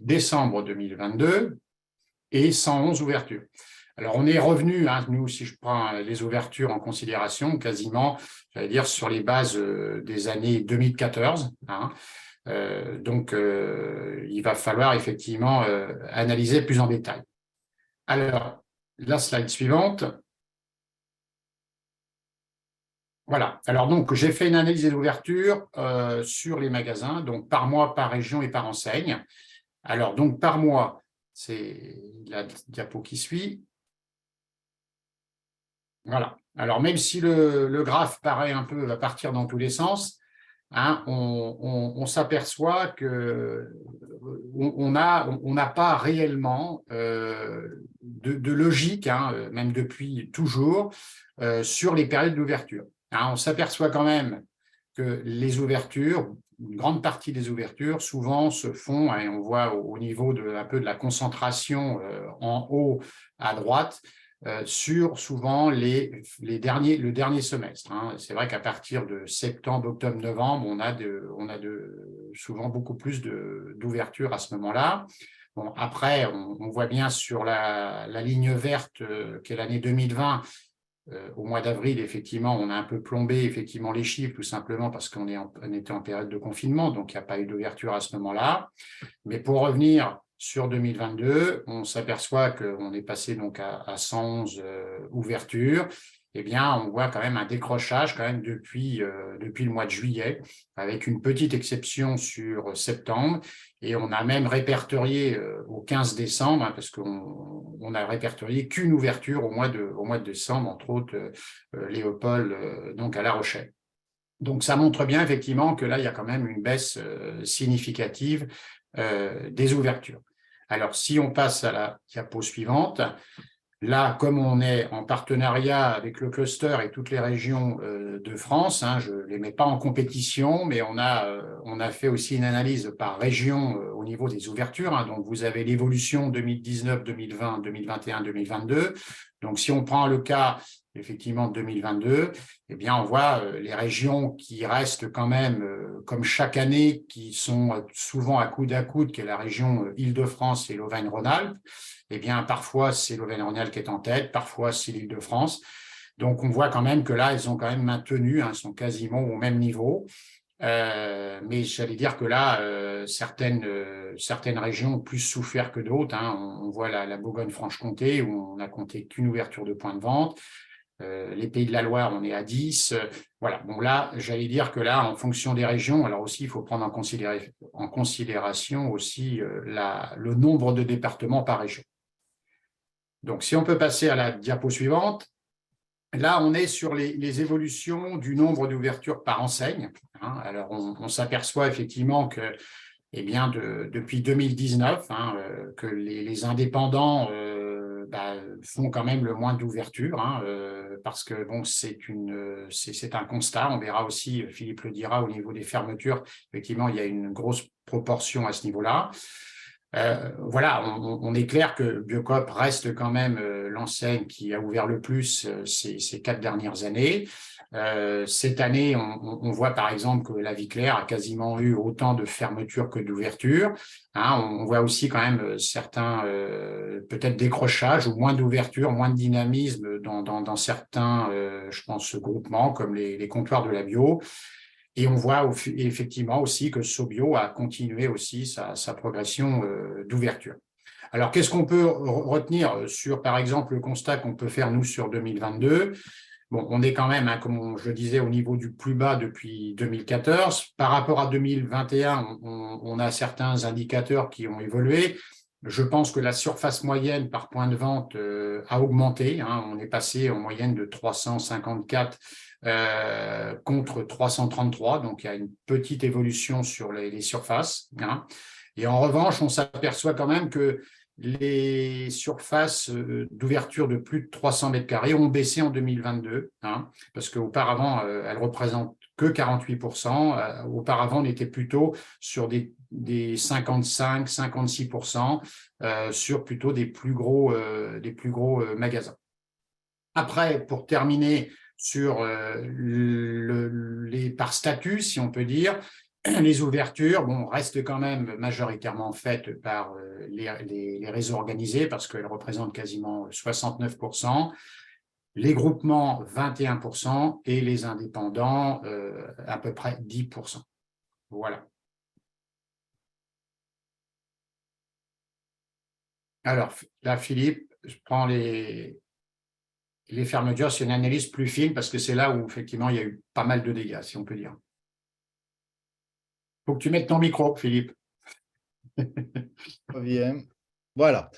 Speaker 3: décembre 2022 et 111 ouvertures. Alors, on est revenu, nous, si je prends les ouvertures en considération, quasiment, j'allais dire, sur les bases des années 2014. Donc, il va falloir effectivement analyser plus en détail. Alors, la slide suivante. Voilà. Alors, donc, j'ai fait une analyse des ouvertures sur les magasins, donc par mois, par région et par enseigne. Alors, donc, par mois, c'est la diapo qui suit. Voilà. Alors, même si le graphe paraît un peu à partir dans tous les sens, on s'aperçoit que on n'a pas réellement de logique, même depuis toujours, sur les périodes d'ouverture. On s'aperçoit quand même que les ouvertures, une grande partie des ouvertures, souvent se font, et on voit au niveau un peu de la concentration en haut à droite, sur souvent le dernier semestre. C'est vrai qu'à partir de septembre, octobre, novembre, on a souvent beaucoup plus d'ouverture à ce moment-là. Bon, après, on voit bien sur la ligne verte qui est l'année 2020, au mois d'avril, effectivement, on a un peu plombé effectivement les chiffres, tout simplement parce qu'on était en période de confinement, donc il n'y a pas eu d'ouverture à ce moment-là. Mais pour revenir sur 2022, on s'aperçoit qu'on est passé donc à 111 ouvertures. Eh bien, on voit quand même un décrochage quand même depuis le mois de juillet, avec une petite exception sur septembre. Et on a même répertorié au 15 décembre, parce qu'on a répertorié qu'une ouverture au mois de décembre, entre autres Léopold, donc à La Rochelle. Donc, ça montre bien effectivement que là, il y a quand même une baisse significative des ouvertures. Alors, si on passe à la diapo suivante, là, comme on est en partenariat avec le cluster et toutes les régions de France, je ne les mets pas en compétition, mais on a fait aussi une analyse par région au niveau des ouvertures. Donc, vous avez l'évolution 2019, 2020, 2021, 2022. Donc, si on prend le cas effectivement de 2022, eh bien, on voit les régions qui restent quand même, comme chaque année, qui sont souvent à coude, qui est la région Île-de-France et l'Auvergne-Rhône-Alpes. Eh bien, parfois, c'est l'Auvergne-Rhône-Alpes qui est en tête, parfois, c'est l'Île-de-France. Donc, on voit quand même que là, elles ont quand même maintenu, elles sont quasiment au même niveau. Mais j'allais dire que là, certaines régions ont plus souffert que d'autres. On voit la Bourgogne-Franche-Comté, où on n'a compté qu'une ouverture de points de vente. Les Pays de la Loire, on est à 10. Voilà. Bon, là, j'allais dire que là, en fonction des régions, alors aussi, il faut prendre en considération aussi le nombre de départements par région. Donc, si on peut passer à la diapo suivante, là, on est sur les évolutions du nombre d'ouvertures par enseigne. Alors, on s'aperçoit effectivement que, eh bien, depuis 2019, que les indépendants font quand même le moins d'ouvertures, parce que bon, c'est un constat. On verra aussi, Philippe le dira, au niveau des fermetures, effectivement, il y a une grosse proportion à ce niveau-là. Voilà, on est clair que Biocoop reste quand même l'enseigne qui a ouvert le plus ces 4 dernières années. Cette année, on voit par exemple que la Vie Claire a quasiment eu autant de fermetures que d'ouvertures. On voit aussi quand même certains peut-être décrochages ou moins d'ouverture, moins de dynamisme dans certains, je pense, groupements comme les comptoirs de la bio. Et on voit effectivement aussi que Sobio a continué aussi sa progression d'ouverture. Alors, qu'est-ce qu'on peut retenir sur, par exemple, le constat qu'on peut faire, nous, sur 2022 ? Bon, on est quand même, comme je disais, au niveau du plus bas depuis 2014. Par rapport à 2021, on a certains indicateurs qui ont évolué. Je pense que la surface moyenne par point de vente a augmenté. On est passé en moyenne de 354 contre 333. Donc, il y a une petite évolution sur les surfaces. Hein. Et en revanche, on s'aperçoit quand même que les surfaces d'ouverture de plus de 300 mètres carrés ont baissé en 2022, hein, parce qu'auparavant, elles représentent que 48%. Auparavant, on était plutôt sur des 55-56%, sur plutôt des plus gros magasins. Après, pour terminer sur par statut, si on peut dire, les ouvertures restent quand même majoritairement faites par les réseaux organisés parce qu'elles représentent quasiment 69%, les groupements 21% et les indépendants à peu près 10%. Voilà. Alors là, Philippe, je prends les fermetures, c'est une analyse plus fine parce que c'est là où effectivement il y a eu pas mal de dégâts, si on peut dire. Il faut que tu mettes ton micro, Philippe.
Speaker 2: Bien. Voilà.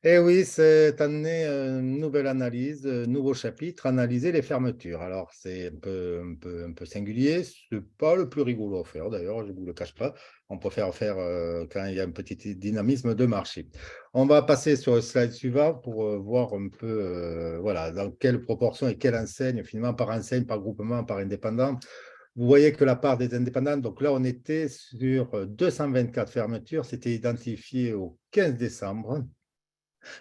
Speaker 2: Et oui, cette année, nouvelle analyse, nouveau chapitre, analyser les fermetures. Alors, c'est un peu singulier, ce n'est pas le plus rigolo à faire d'ailleurs, je ne vous le cache pas. On préfère faire quand il y a un petit dynamisme de marché. On va passer sur le slide suivant pour voir un peu voilà, dans quelle proportion et quelle enseigne, finalement, par enseigne, par groupement, par indépendant. Vous voyez que la part des indépendants, donc là, on était sur 224 fermetures, c'était identifié au 15 décembre.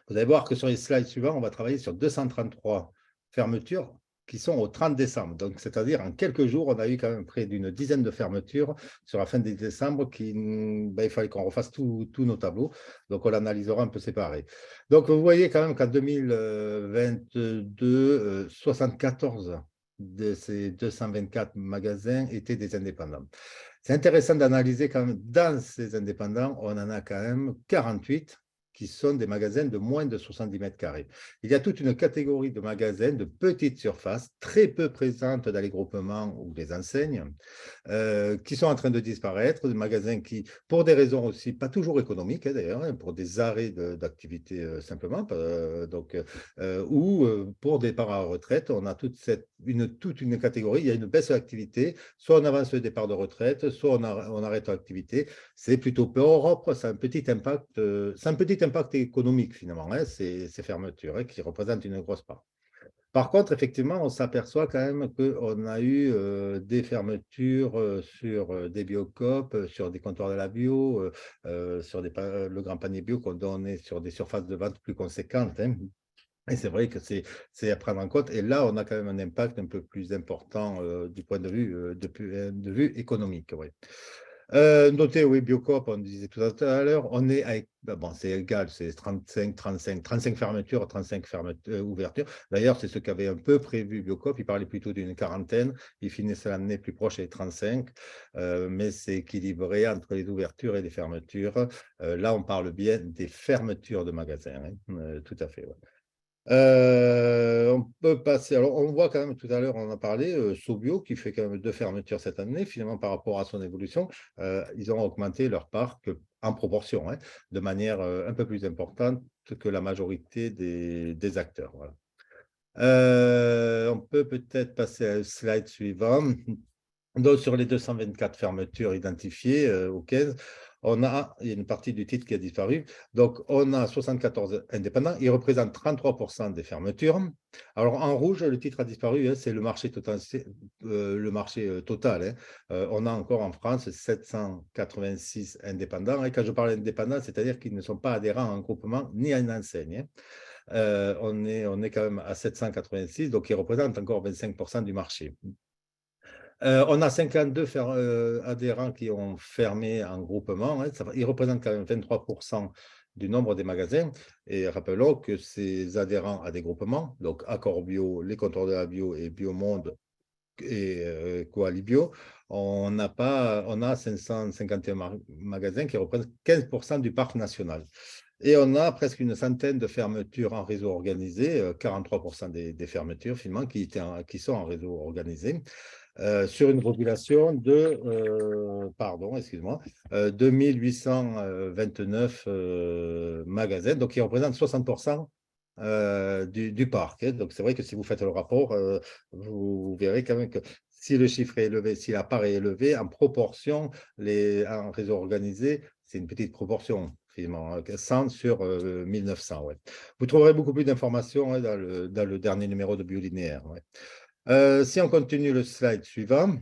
Speaker 2: Vous allez voir que sur les slides suivants, on va travailler sur 233 fermetures qui sont au 30 décembre. Donc, c'est-à-dire en quelques jours, on a eu quand même près d'une dizaine de fermetures sur la fin de décembre. Il fallait qu'on refasse tous nos tableaux. Donc, on l'analysera un peu séparé. Donc, vous voyez quand même qu'en 2022, 74 de ces 224 magasins étaient des indépendants. C'est intéressant d'analyser quand même, dans ces indépendants, on en a quand même 48 qui sont des magasins de moins de 70 mètres carrés. Il y a toute une catégorie de magasins de petites surfaces, très peu présentes dans les groupements ou les enseignes, qui sont en train de disparaître, des magasins qui, pour des raisons aussi, pas toujours économiques d'ailleurs, hein, pour des arrêts d'activité simplement, ou pour des départs à la retraite, on a toute une catégorie, il y a une baisse d'activité, soit on avance le départ de retraite, soit on arrête l'activité. C'est plutôt peu en Europe, c'est un petit impact économique finalement, hein, ces fermetures, hein, qui représentent une grosse part. Par contre, effectivement, on s'aperçoit quand même qu'on a eu des fermetures sur des Biocoop, sur des comptoirs de la bio, sur le grand panier bio qu'on donne sur des surfaces de vente plus conséquentes. Hein. Et c'est vrai que c'est à prendre en compte. Et là, on a quand même un impact un peu plus important du point de vue économique. Ouais. Notez, oui, Biocoop, on disait tout à l'heure, on est avec, c'est égal, c'est 35 fermetures, 35 ouvertures. D'ailleurs, c'est ce qu'avait un peu prévu Biocoop, il parlait plutôt d'une quarantaine, il finissait l'année plus proche des 35, mais c'est équilibré entre les ouvertures et les fermetures. Là, on parle bien des fermetures de magasins, hein, tout à fait. Ouais. On peut passer, alors on voit quand même tout à l'heure, on en a parlé, Sobio qui fait quand même 2 fermetures cette année, finalement par rapport à son évolution, ils ont augmenté leur part en proportion, hein, de manière un peu plus importante que la majorité des acteurs. Voilà. On peut peut-être passer au slide suivant. Donc, sur les 224 fermetures identifiées au 15, il y a une partie du titre qui a disparu. Donc, on a 74 indépendants. Ils représentent 33% des fermetures. Alors, en rouge, le titre a disparu. Hein, c'est le marché total. Hein. On a encore en France 786 indépendants. Et quand je parle d'indépendants, c'est-à-dire qu'ils ne sont pas adhérents à un groupement ni à une enseigne. Hein. On est quand même à 786, donc ils représentent encore 25% du marché. On a 52 adhérents qui ont fermé en groupement. Hein, ils représentent quand même 23% du nombre des magasins. Et rappelons que ces adhérents à des groupements, donc Accor Bio, les comptoirs de la bio et Biomonde et Coalibio, on a 551 magasins qui représentent 15% du parc national. Et on a presque une centaine de fermetures en réseau organisé, 43% des fermetures finalement qui sont en réseau organisé. Sur une population de, 2829 magasins, donc qui représentent 60% du parc. Hein. Donc, c'est vrai que si vous faites le rapport, vous verrez quand même que si le chiffre est élevé, si la part est élevée, en proportion, en réseau organisé, c'est une petite proportion, finalement, 100 sur 1900. Ouais. Vous trouverez beaucoup plus d'informations dans le dernier numéro de Biolinéaire. Ouais. Si on continue le slide suivant,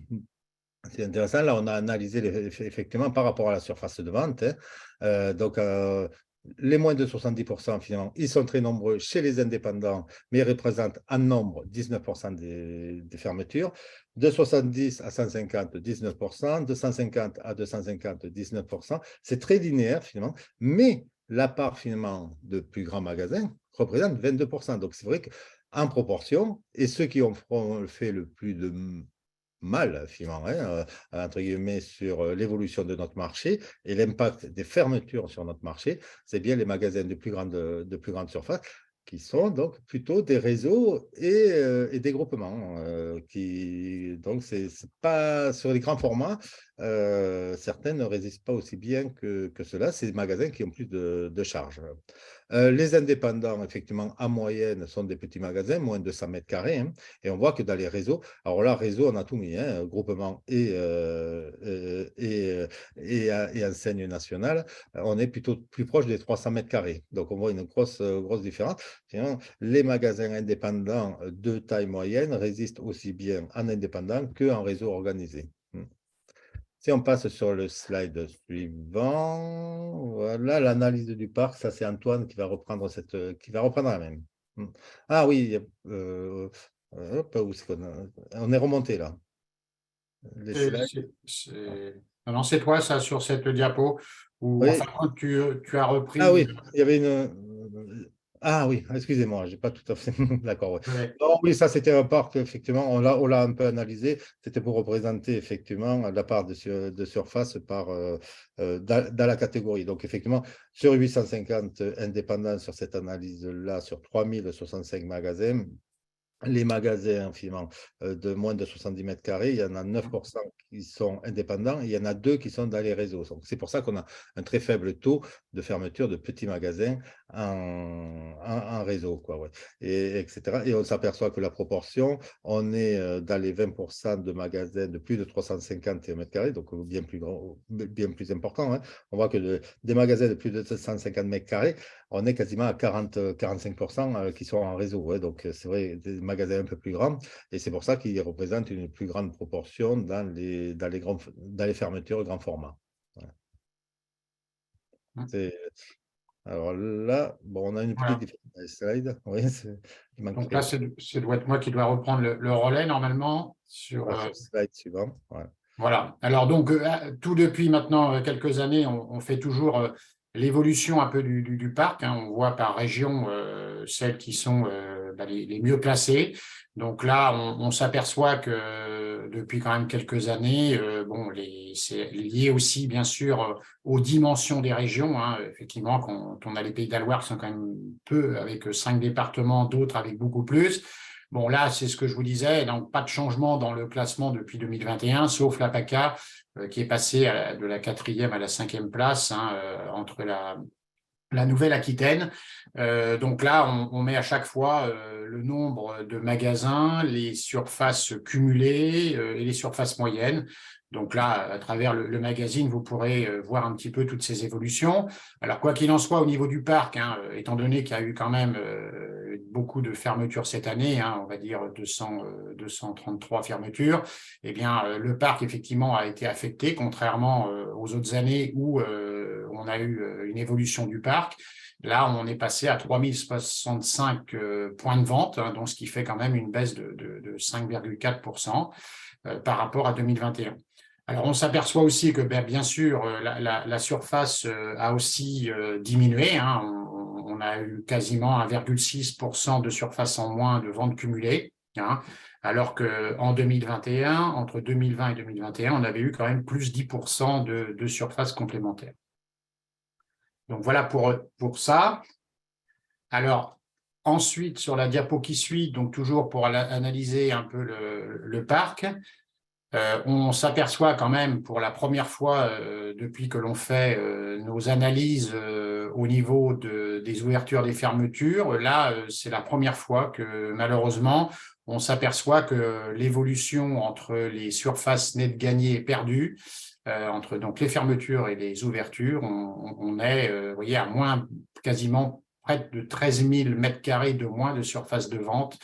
Speaker 2: c'est intéressant. Là, on a analysé effectivement par rapport à la surface de vente. Hein. Donc, les moins de 70%, finalement, ils sont très nombreux chez les indépendants, mais ils représentent en nombre 19% des fermetures. De 70 à 150, 19%. De 150 à 250, 19%. C'est très linéaire, finalement. Mais la part, finalement, de plus grands magasins représente 22%. Donc, c'est vrai qu'en proportion, et ceux qui ont fait le plus de mal, finalement, hein, entre guillemets, sur l'évolution de notre marché et l'impact des fermetures sur notre marché, c'est bien les magasins de plus grande surface qui sont donc plutôt des réseaux et des groupements. Donc, c'est pas sur les grands formats, certains ne résistent pas aussi bien que cela. C'est des magasins qui ont plus de charges. Les indépendants, effectivement, en moyenne, sont des petits magasins, moins de 100 mètres carrés. Hein, et on voit que dans les réseaux, alors là, réseau, on a tout mis, hein, groupement et enseigne nationale, on est plutôt plus proche des 300 mètres carrés. Donc, on voit une grosse différence. Sinon, les magasins indépendants de taille moyenne résistent aussi bien en indépendant qu'en réseau organisé. Si on passe sur le slide suivant, voilà l'analyse du parc. Ça, c'est Antoine qui va reprendre la même. Ah oui, hop, on est remonté là. Les slides.
Speaker 3: Non, c'est toi, ça, sur cette diapo, où,
Speaker 2: Oui.
Speaker 3: enfin, quand tu as repris.
Speaker 2: Ah oui, il y avait Ah oui, excusez-moi, j'ai pas tout à fait. D'accord, ouais.
Speaker 3: Ouais.
Speaker 2: Non, oui, ça c'était un parc, effectivement, on l'a un peu analysé. C'était pour représenter effectivement la part de surface dans la catégorie. Donc, effectivement, sur 850 indépendants sur cette analyse-là, sur 3065 magasins, les magasins finalement de moins de 70 mètres carrés, il y en a 9% qui sont indépendants et il y en a 2 qui sont dans les réseaux. Donc, c'est pour ça qu'on a un très faible taux de fermeture de petits magasins en réseau, quoi, ouais. Etc. Et on s'aperçoit que la proportion, on est dans les 20% de magasins de plus de 350 mètres carrés, donc bien plus important. Hein. On voit que des magasins de plus de 150 mètres carrés, on est quasiment à 40-45% qui sont en réseau. Ouais. Donc, c'est vrai, des magasins un peu plus grands. Et c'est pour ça qu'ils représentent une plus grande proportion dans les fermetures grand format. Ouais. Alors là, bon, on a une petite différence dans les slides. Oui,
Speaker 3: Donc là, ça doit être moi qui dois reprendre le relais normalement sur
Speaker 2: le slide suivant. Ouais.
Speaker 3: Voilà. Alors donc, tout depuis maintenant quelques années, on fait toujours l'évolution un peu du parc. Hein. On voit par région celles qui sont les mieux placées. Donc là, on s'aperçoit que depuis quand même quelques années, c'est lié aussi bien sûr aux dimensions des régions. Hein. Effectivement, quand on a les Pays de la Loire qui sont quand même peu, avec 5 départements, d'autres avec beaucoup plus. Bon, là, c'est ce que je vous disais, donc pas de changement dans le classement depuis 2021, sauf la PACA qui est passée de la 4e à la 5e place, hein, entre la Nouvelle-Aquitaine. Donc là, on met à chaque fois le nombre de magasins, les surfaces cumulées et les surfaces moyennes. Donc là, à travers le magazine, vous pourrez voir un petit peu toutes ces évolutions. Alors, quoi qu'il en soit, au niveau du parc, hein, étant donné qu'il y a eu quand même beaucoup de fermetures cette année, hein, on va dire 233 fermetures, eh bien, le parc, effectivement, a été affecté, contrairement aux autres années où on a eu une évolution du parc. Là, on est passé à 3065 points de vente, hein, donc ce qui fait quand même une baisse de 5,4% par rapport à 2021. Alors, on s'aperçoit aussi que, bien sûr, la surface a aussi diminué. Hein. On a eu quasiment 1,6% de surface en moins de ventes cumulées, hein, alors qu'en 2021, entre 2020 et 2021, on avait eu quand même plus 10% de surface complémentaire. Donc, voilà pour ça. Alors, ensuite, sur la diapo qui suit, donc toujours pour analyser un peu le parc, On s'aperçoit quand même pour la première fois depuis que l'on fait nos analyses au niveau des ouvertures, des fermetures. Là, c'est la première fois que malheureusement, on s'aperçoit que l'évolution entre les surfaces nettes gagnées et perdues, entre donc les fermetures et les ouvertures, on est vous voyez, à moins quasiment près de 13 000 mètres carrés de moins de surface de vente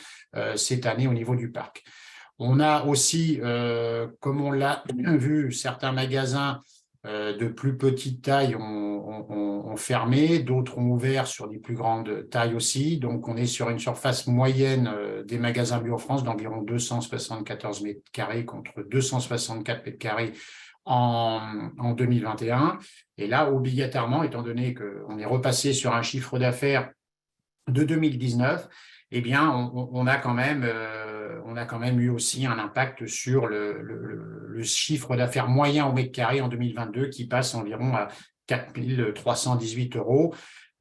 Speaker 3: cette année au niveau du parc. On a aussi, comme on l'a vu, certains magasins de plus petite taille ont fermé, d'autres ont ouvert sur des plus grandes tailles aussi. Donc, on est sur une surface moyenne des magasins bio en France d'environ 274 mètres carrés contre 264 mètres carrés en 2021. Et là, obligatoirement, étant donné qu'on est repassé sur un chiffre d'affaires de 2019, eh bien, on a quand même eu aussi un impact sur le chiffre d'affaires moyen au mètre carré en 2022 qui passe environ à 4 318 €.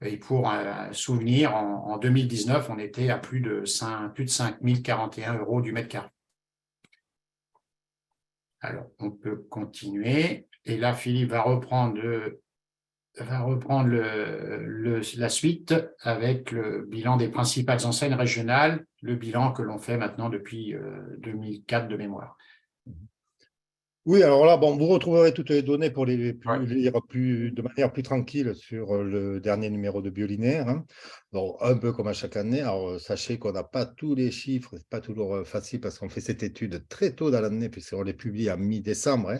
Speaker 3: Et pour souvenir, en 2019, on était à plus de 5 041 € du mètre carré. Alors, on peut continuer. Et là, Philippe va reprendre la suite avec le bilan des principales enseignes régionales, le bilan que l'on fait maintenant depuis 2004 de mémoire.
Speaker 2: Oui, alors là, bon, vous retrouverez toutes les données pour les lire de manière plus tranquille sur le dernier numéro de Biolinéaire. Hein. Donc, un peu comme à chaque année. Alors, sachez qu'on n'a pas tous les chiffres, ce n'est pas toujours facile parce qu'on fait cette étude très tôt dans l'année, puisqu'on les publie à mi-décembre.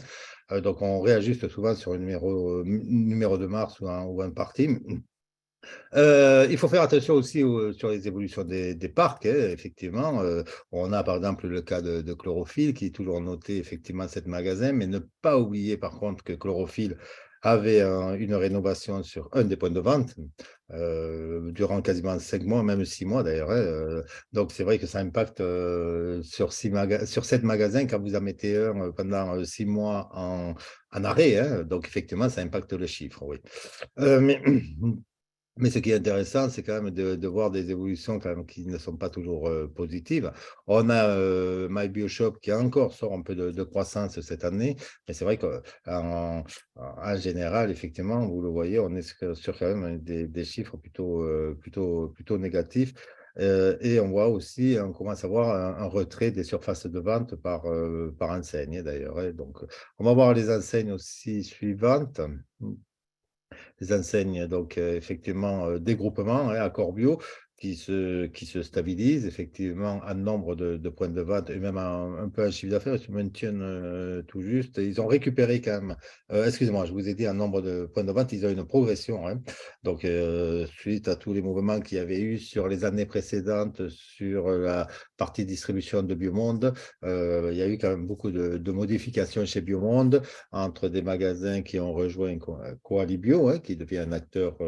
Speaker 2: Hein. Donc, on réajuste souvent sur un numéro de mars ou un parti. Il faut faire attention aussi sur les évolutions des parcs. Hein, effectivement, on a par exemple le cas de Chlorophylle qui est toujours noté effectivement 7 magasins, mais ne pas oublier par contre que Chlorophylle avait une rénovation sur un des points de vente durant quasiment 5 mois, même 6 mois d'ailleurs. Hein, donc c'est vrai que ça impacte sur 7 magasins quand vous en mettez un pendant 6 mois en arrêt. Hein, donc effectivement, ça impacte le chiffre. Oui. Mais ce qui est intéressant, c'est quand même de voir des évolutions quand même qui ne sont pas toujours positives. On a MyBioshop qui encore sort un peu de croissance cette année, mais c'est vrai qu'en général, effectivement, vous le voyez, on est sur quand même des chiffres plutôt négatifs. Et on voit aussi, on commence à voir un retrait des surfaces de vente par enseigne d'ailleurs. Hein. Donc, on va voir les enseignes aussi suivantes. Les enseignes, donc effectivement, des groupements hein, Accord Bio qui se stabilisent effectivement en nombre de points de vente et même un peu en chiffre d'affaires, ils se maintiennent tout juste. Ils ont récupéré quand même, excusez-moi, je vous ai dit en nombre de points de vente, ils ont une progression. Hein. Donc, suite à tous les mouvements qu'il y avait eu sur les années précédentes, sur la partie distribution de Biomonde, il y a eu quand même beaucoup de modifications chez Biomonde entre des magasins qui ont rejoint Coalibio, hein, qui devient un acteur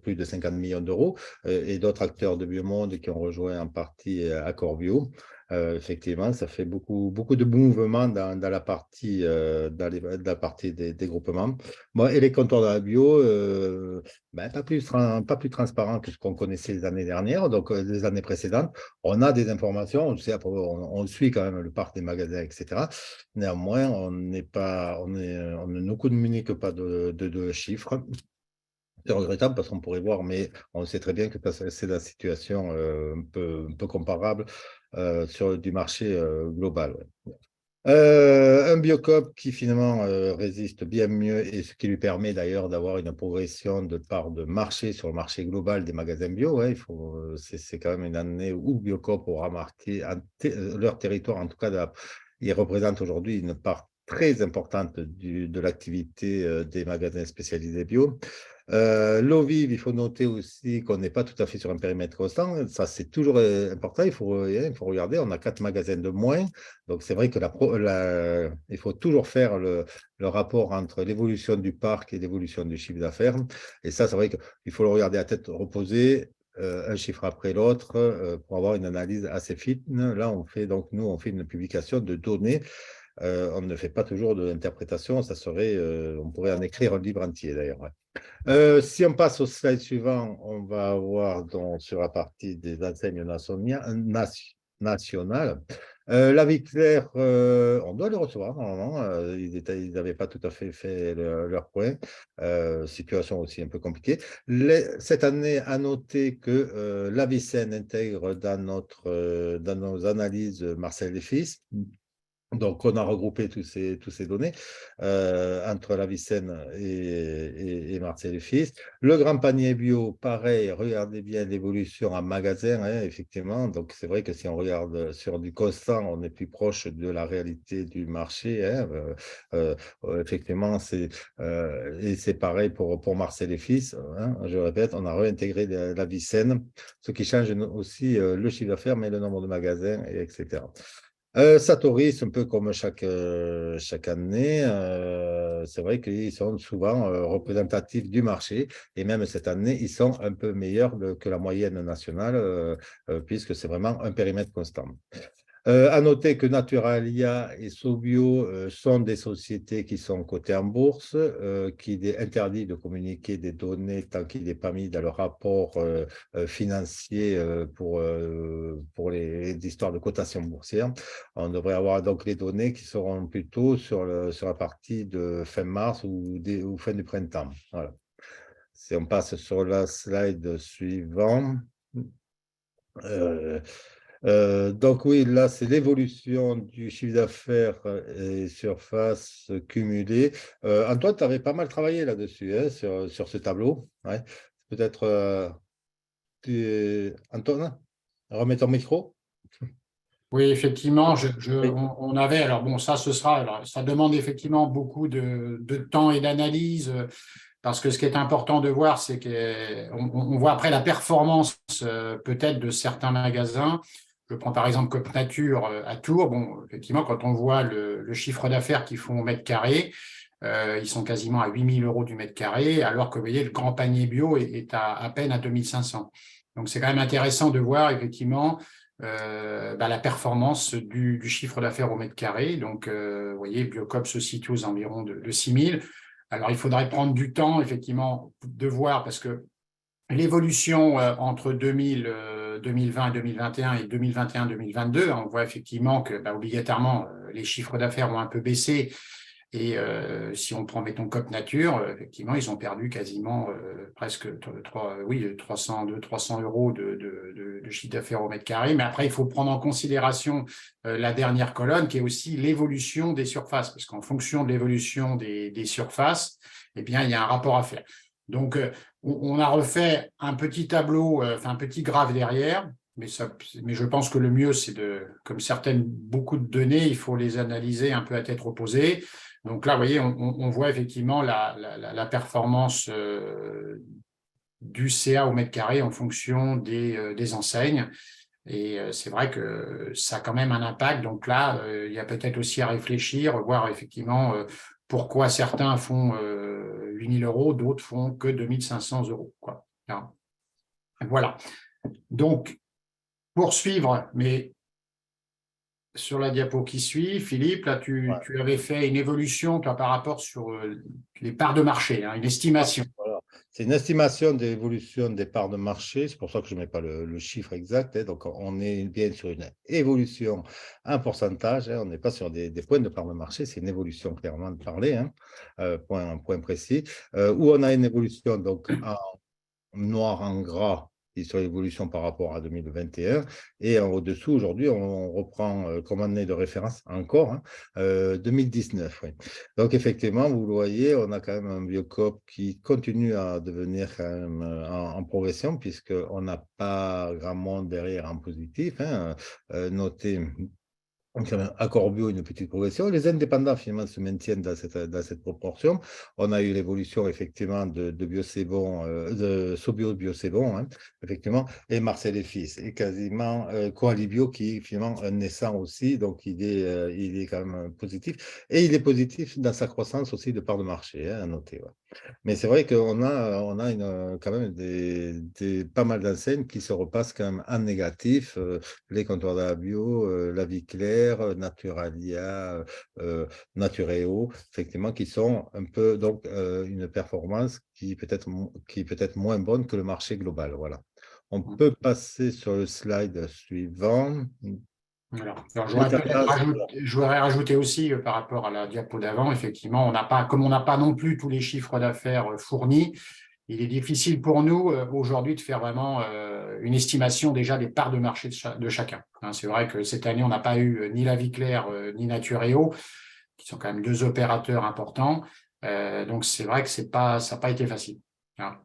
Speaker 2: plus de 50 millions d'euros, et d'autres acteurs de Biomonde qui ont rejoint en partie Accor Bio. Effectivement, ça fait beaucoup de mouvements dans la partie, dans la partie des groupements. Bon, et les comptoirs de la bio, ben, pas plus transparents que ce qu'on connaissait les années dernières, donc les années précédentes. On a des informations, on sait, on suit quand même le parc des magasins, etc. Néanmoins, on ne nous communique pas de chiffres. C'est regrettable parce qu'on pourrait voir, mais on sait très bien que c'est la situation un peu comparable sur du marché global. Ouais. Un Biocop qui finalement résiste bien mieux et ce qui lui permet d'ailleurs d'avoir une progression de part de marché sur le marché global des magasins bio. Ouais, c'est quand même une année où Biocop aura marqué leur territoire, en tout cas, ils représentent aujourd'hui une part très importante de l'activité des magasins spécialisés bio. L'eau vive, il faut noter aussi qu'on n'est pas tout à fait sur un périmètre constant. Ça, c'est toujours important. Il faut regarder. On a 4 magasins de moins. Donc, c'est vrai que il faut toujours faire le rapport entre l'évolution du parc et l'évolution du chiffre d'affaires. Et ça, c'est vrai qu'il faut le regarder à tête reposée, un chiffre après l'autre, pour avoir une analyse assez fine. Là, nous, on fait une publication de données. On ne fait pas toujours de l'interprétation. Ça serait, on pourrait en écrire un livre entier, d'ailleurs. Ouais. Si on passe au slide suivant, on va voir sur la partie des enseignes nationales. La vie claire, on doit les recevoir normalement. Ils n'avaient pas tout à fait fait leur point. Situation aussi un peu compliquée. Cette année, à noter que la Vicenne intègre dans nos analyses Marcel et Fils. Donc, on a regroupé tous ces données entre la Vicenne et Marcel et Fils. Le grand panier bio, pareil, regardez bien l'évolution en magasin, hein, effectivement. Donc, c'est vrai que si on regarde sur du constant, on est plus proche de la réalité du marché, hein. Effectivement, et c'est pareil pour Marcel et Fils, hein. Je répète, on a réintégré la Vicenne, ce qui change aussi le chiffre d'affaires, mais le nombre de magasins, etc. Satori, c'est un peu comme chaque année. C'est vrai qu'ils sont souvent représentatifs du marché et même cette année, ils sont un peu meilleurs que la moyenne nationale puisque c'est vraiment un périmètre constant. À noter que Naturalia et Sobio sont des sociétés qui sont cotées en bourse, qu'il est interdit de communiquer des données tant qu'il n'est pas mis dans le rapport financier pour les histoires de cotation boursière. On devrait avoir donc les données qui seront plutôt sur la partie de fin mars ou fin du printemps. Voilà. Si on passe sur la slide suivante. Donc oui, là, c'est l'évolution du chiffre d'affaires et surface cumulée. Antoine, tu avais pas mal travaillé là-dessus, hein, sur ce tableau. Ouais. Peut-être, Antoine, remets ton micro.
Speaker 3: Oui, effectivement,
Speaker 2: Oui.
Speaker 3: on avait, alors bon, alors, ça demande effectivement beaucoup de temps et d'analyse, parce que ce qui est important de voir, c'est qu'on voit après la performance peut-être de certains magasins. Je prends par exemple Cop Nature à Tours. Bon, effectivement, quand on voit le chiffre d'affaires qu'ils font au mètre carré, ils sont quasiment à 8 000 € du mètre carré, alors que vous voyez, le grand panier bio est à peine à 2 500. Donc, c'est quand même intéressant de voir effectivement la performance du chiffre d'affaires au mètre carré. Donc, vous voyez, Biocop se situe aux environs de 6 000. Alors, il faudrait prendre du temps, effectivement, de voir, parce que l'évolution entre 2020 et 2021 et 2021-2022, on voit effectivement que obligatoirement, les chiffres d'affaires ont un peu baissé. Et si on prend, mettons, Cop Nature, effectivement, ils ont perdu quasiment presque 300 € de chiffre d'affaires au mètre carré. Mais après, il faut prendre en considération la dernière colonne, qui est aussi l'évolution des surfaces, parce qu'en fonction de l'évolution des surfaces, eh bien, il y a un rapport à faire. Donc, on a refait un petit tableau, un petit graphe derrière. Mais je pense que le mieux, c'est comme beaucoup de données, il faut les analyser un peu à tête reposée. Donc là, vous voyez, on voit effectivement la performance du CA au mètre carré en fonction des enseignes. Et c'est vrai que ça a quand même un impact. Donc là, il y a peut-être aussi à réfléchir, voir effectivement pourquoi certains font 8 000 €, d'autres font que 2 500 €, quoi. Voilà. Donc, poursuivre, mais sur la diapo qui suit, Philippe, là, tu avais fait une évolution, toi, par rapport sur les parts de marché, hein, une estimation.
Speaker 2: Voilà. C'est une estimation de l'évolution des parts de marché. C'est pour ça que je ne mets pas le chiffre exact, hein. Donc, on est bien sur une évolution en pourcentage, hein. On n'est pas sur des points de parts de marché. C'est une évolution clairement de parler, hein, point précis, où on a une évolution donc en noir, en gras, sur l'évolution par rapport à 2021. Et en au-dessous, aujourd'hui, on reprend comme année de référence encore, hein, 2019. Oui. Donc, effectivement, vous le voyez, on a quand même un Biocop qui continue à devenir quand même en progression, puisqu'on n'a pas grand monde derrière en positif, hein. Notez donc, accord bio, une petite progression. Les indépendants, finalement, se maintiennent dans cette proportion. On a eu l'évolution, effectivement, de Biocébon, de Sobio Biocébon, hein, effectivement, et Marcel et Fils. Et quasiment Coalibio, qui est finalement un naissant aussi. Donc, il est quand même positif. Et il est positif dans sa croissance aussi de part de marché, hein, à noter. Ouais. Mais c'est vrai qu'on a quand même pas mal d'enseignes qui se repassent quand même en négatif. Les comptoirs de la bio, La Vie Claire, Naturalia, Natureo, effectivement, qui sont un peu donc une performance qui peut être moins bonne que le marché global. Voilà. On peut passer sur le slide suivant.
Speaker 3: Voilà. Alors,
Speaker 2: L'expérience, voilà.
Speaker 3: j'aurais rajouté aussi par rapport à la diapo d'avant, effectivement, comme on n'a pas non plus tous les chiffres d'affaires fournis, il est difficile pour nous aujourd'hui de faire vraiment une estimation déjà des parts de marché de chacun. Hein, c'est vrai que cette année, on n'a pas eu ni La Vie Claire ni Naturéo, qui sont quand même deux opérateurs importants. Donc, c'est vrai que ça n'a pas été facile. Hein.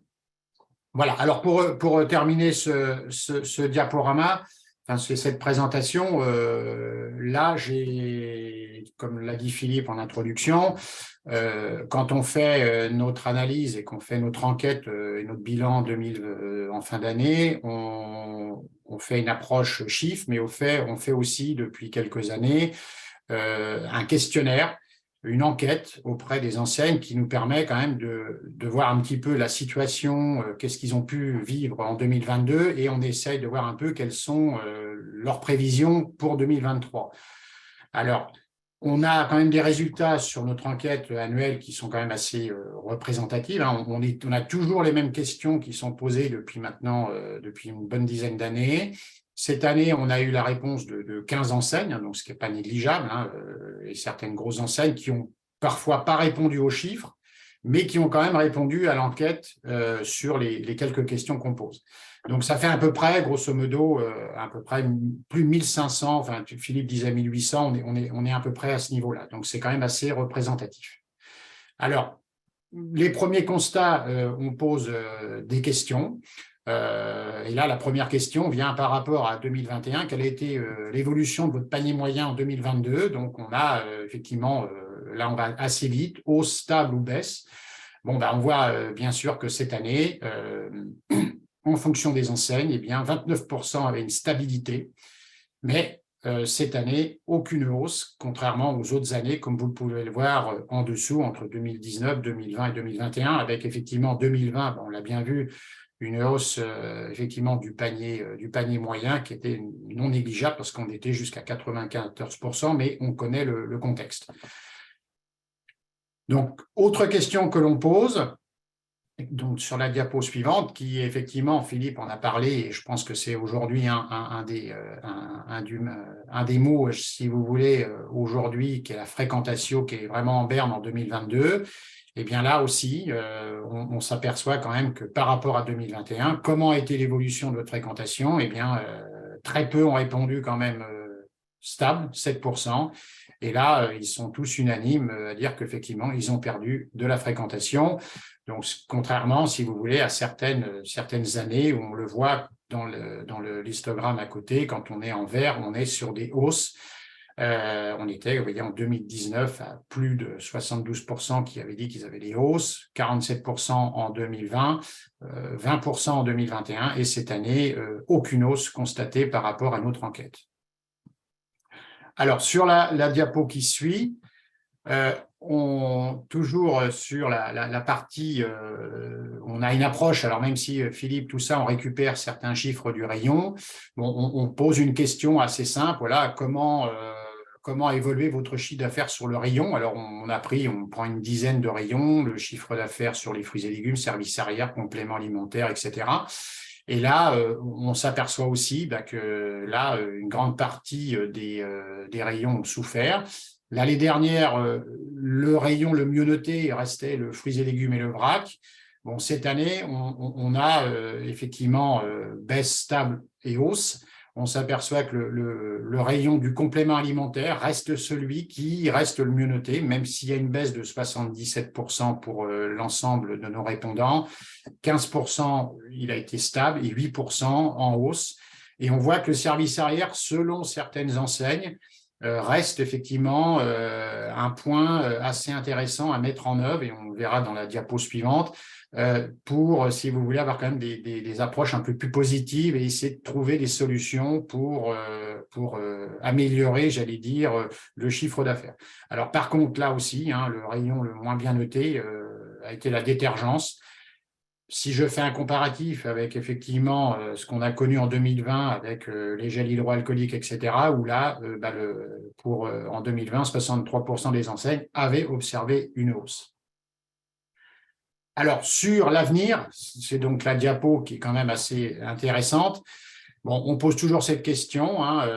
Speaker 3: Voilà. Alors, pour terminer ce diaporama, enfin, cette présentation, là, comme l'a dit Philippe en introduction, quand on fait notre analyse et qu'on fait notre enquête et notre bilan en fin d'année, on fait une approche chiffre, mais on fait aussi depuis quelques années un questionnaire, une enquête auprès des enseignes qui nous permet quand même de voir un petit peu la situation, qu'est-ce qu'ils ont pu vivre en 2022, et on essaye de voir un peu quelles sont leurs prévisions pour 2023. Alors, on a quand même des résultats sur notre enquête annuelle qui sont quand même assez représentatifs. Hein. On a toujours les mêmes questions qui sont posées depuis une bonne dizaine d'années. Cette année, on a eu la réponse de 15 enseignes, donc ce qui n'est pas négligeable, hein, et certaines grosses enseignes qui ont parfois pas répondu aux chiffres, mais qui ont quand même répondu à l'enquête sur les quelques questions qu'on pose. Donc, ça fait à peu près, grosso modo, à peu près plus de 1500, enfin, Philippe disait 1800, on est à peu près à ce niveau-là. Donc, c'est quand même assez représentatif. Alors, les premiers constats, on pose des questions. Et là, la première question vient par rapport à 2021. Quelle a été l'évolution de votre panier moyen en 2022? Donc, on a effectivement, là, on va assez vite, hausse, stable ou baisse. Bon, on voit bien sûr que cette année, en fonction des enseignes, eh bien, 29% avaient une stabilité, mais cette année, aucune hausse, contrairement aux autres années, comme vous pouvez le voir en dessous, entre 2019, 2020 et 2021, avec effectivement 2020, on l'a bien vu, une hausse effectivement du panier moyen qui était non négligeable parce qu'on était jusqu'à 94%, mais on connaît le contexte. Donc, autre question que l'on pose, donc sur la diapo suivante, qui effectivement, Philippe en a parlé, et je pense que c'est aujourd'hui un des mots, si vous voulez, aujourd'hui, qui est la fréquentatio, qui est vraiment en berne en 2022. Et bien là aussi, on s'aperçoit quand même que par rapport à 2021, comment a été l'évolution de votre fréquentation? Eh bien, très peu ont répondu quand même stable, 7%. Et là, ils sont tous unanimes à dire qu'effectivement, ils ont perdu de la fréquentation. Donc, contrairement, si vous voulez, à certaines années où on le voit dans l'histogramme à côté, quand on est en vert, on est sur des hausses. On était, vous voyez, en 2019 à plus de 72% qui avaient dit qu'ils avaient des hausses, 47% en 2020, 20% en 2021, et cette année, aucune hausse constatée par rapport à notre enquête. Alors, sur la diapo qui suit, toujours sur la partie, on a une approche, alors même si Philippe, tout ça, on récupère certains chiffres du rayon, on pose une question assez simple, voilà, comment a évolué votre chiffre d'affaires sur le rayon? Alors, on prend une dizaine de rayons, le chiffre d'affaires sur les fruits et légumes, services arrière, compléments alimentaires, etc. Et là, on s'aperçoit aussi que là, une grande partie des rayons ont souffert. L'année dernière, le rayon le mieux noté restait le fruits et légumes et le vrac. Bon, cette année, on a effectivement baisse stable et hausse. On s'aperçoit que le rayon du complément alimentaire reste celui qui reste le mieux noté, même s'il y a une baisse de 77% pour l'ensemble de nos répondants. 15%, il a été stable et 8% en hausse. Et on voit que le service arrière, selon certaines enseignes, reste effectivement un point assez intéressant à mettre en œuvre, et on le verra dans la diapo suivante, pour, si vous voulez, avoir quand même des approches un peu plus positives et essayer de trouver des solutions pour améliorer, j'allais dire, le chiffre d'affaires. Alors, par contre, là aussi, le rayon le moins bien noté a été la détergence. Si je fais un comparatif avec effectivement ce qu'on a connu en 2020 avec les gels hydroalcooliques, etc., où là, en 2020, 63% des enseignes avaient observé une hausse. Alors, sur l'avenir, c'est donc la diapo qui est quand même assez intéressante. Bon, on pose toujours cette question, hein,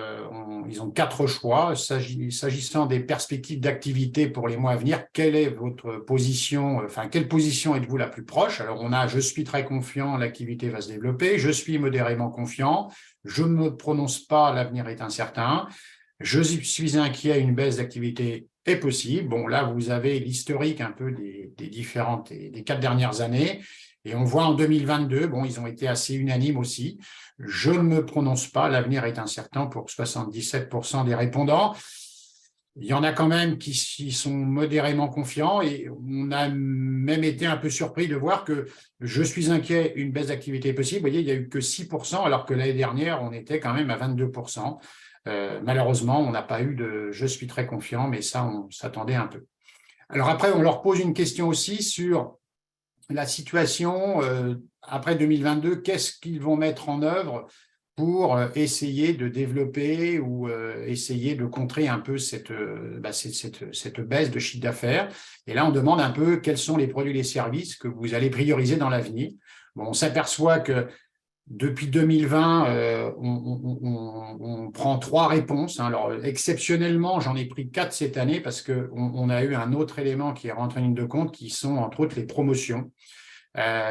Speaker 3: ils ont 4 choix. S'agissant des perspectives d'activité pour les mois à venir, quelle est votre position, enfin, quelle position êtes-vous la plus proche? Alors, on a « je suis très confiant, l'activité va se développer »,« je suis modérément confiant »,« je ne me prononce pas, l'avenir est incertain »,« je suis inquiet, une baisse d'activité est possible ». Bon, là, vous avez l'historique un peu des 4 dernières années. Et on voit en 2022, bon, ils ont été assez unanimes aussi. Je ne me prononce pas, l'avenir est incertain pour 77% des répondants. Il y en a quand même qui sont modérément confiants et on a même été un peu surpris de voir que je suis inquiet, une baisse d'activité est possible. Vous voyez, il n'y a eu que 6%, alors que l'année dernière, on était quand même à 22%. Malheureusement, on n'a pas eu de « je suis très confiant », mais ça, on s'attendait un peu. Alors après, on leur pose une question aussi sur la situation après 2022, qu'est-ce qu'ils vont mettre en œuvre pour essayer de développer ou essayer de contrer un peu cette baisse de chiffre d'affaires. Et là, on demande un peu quels sont les produits et les services que vous allez prioriser dans l'avenir. Bon, on s'aperçoit que depuis 2020, on prend 3 réponses. Alors, exceptionnellement, j'en ai pris 4 cette année parce qu'on a eu un autre élément qui est rentré en ligne de compte, qui sont entre autres les promotions.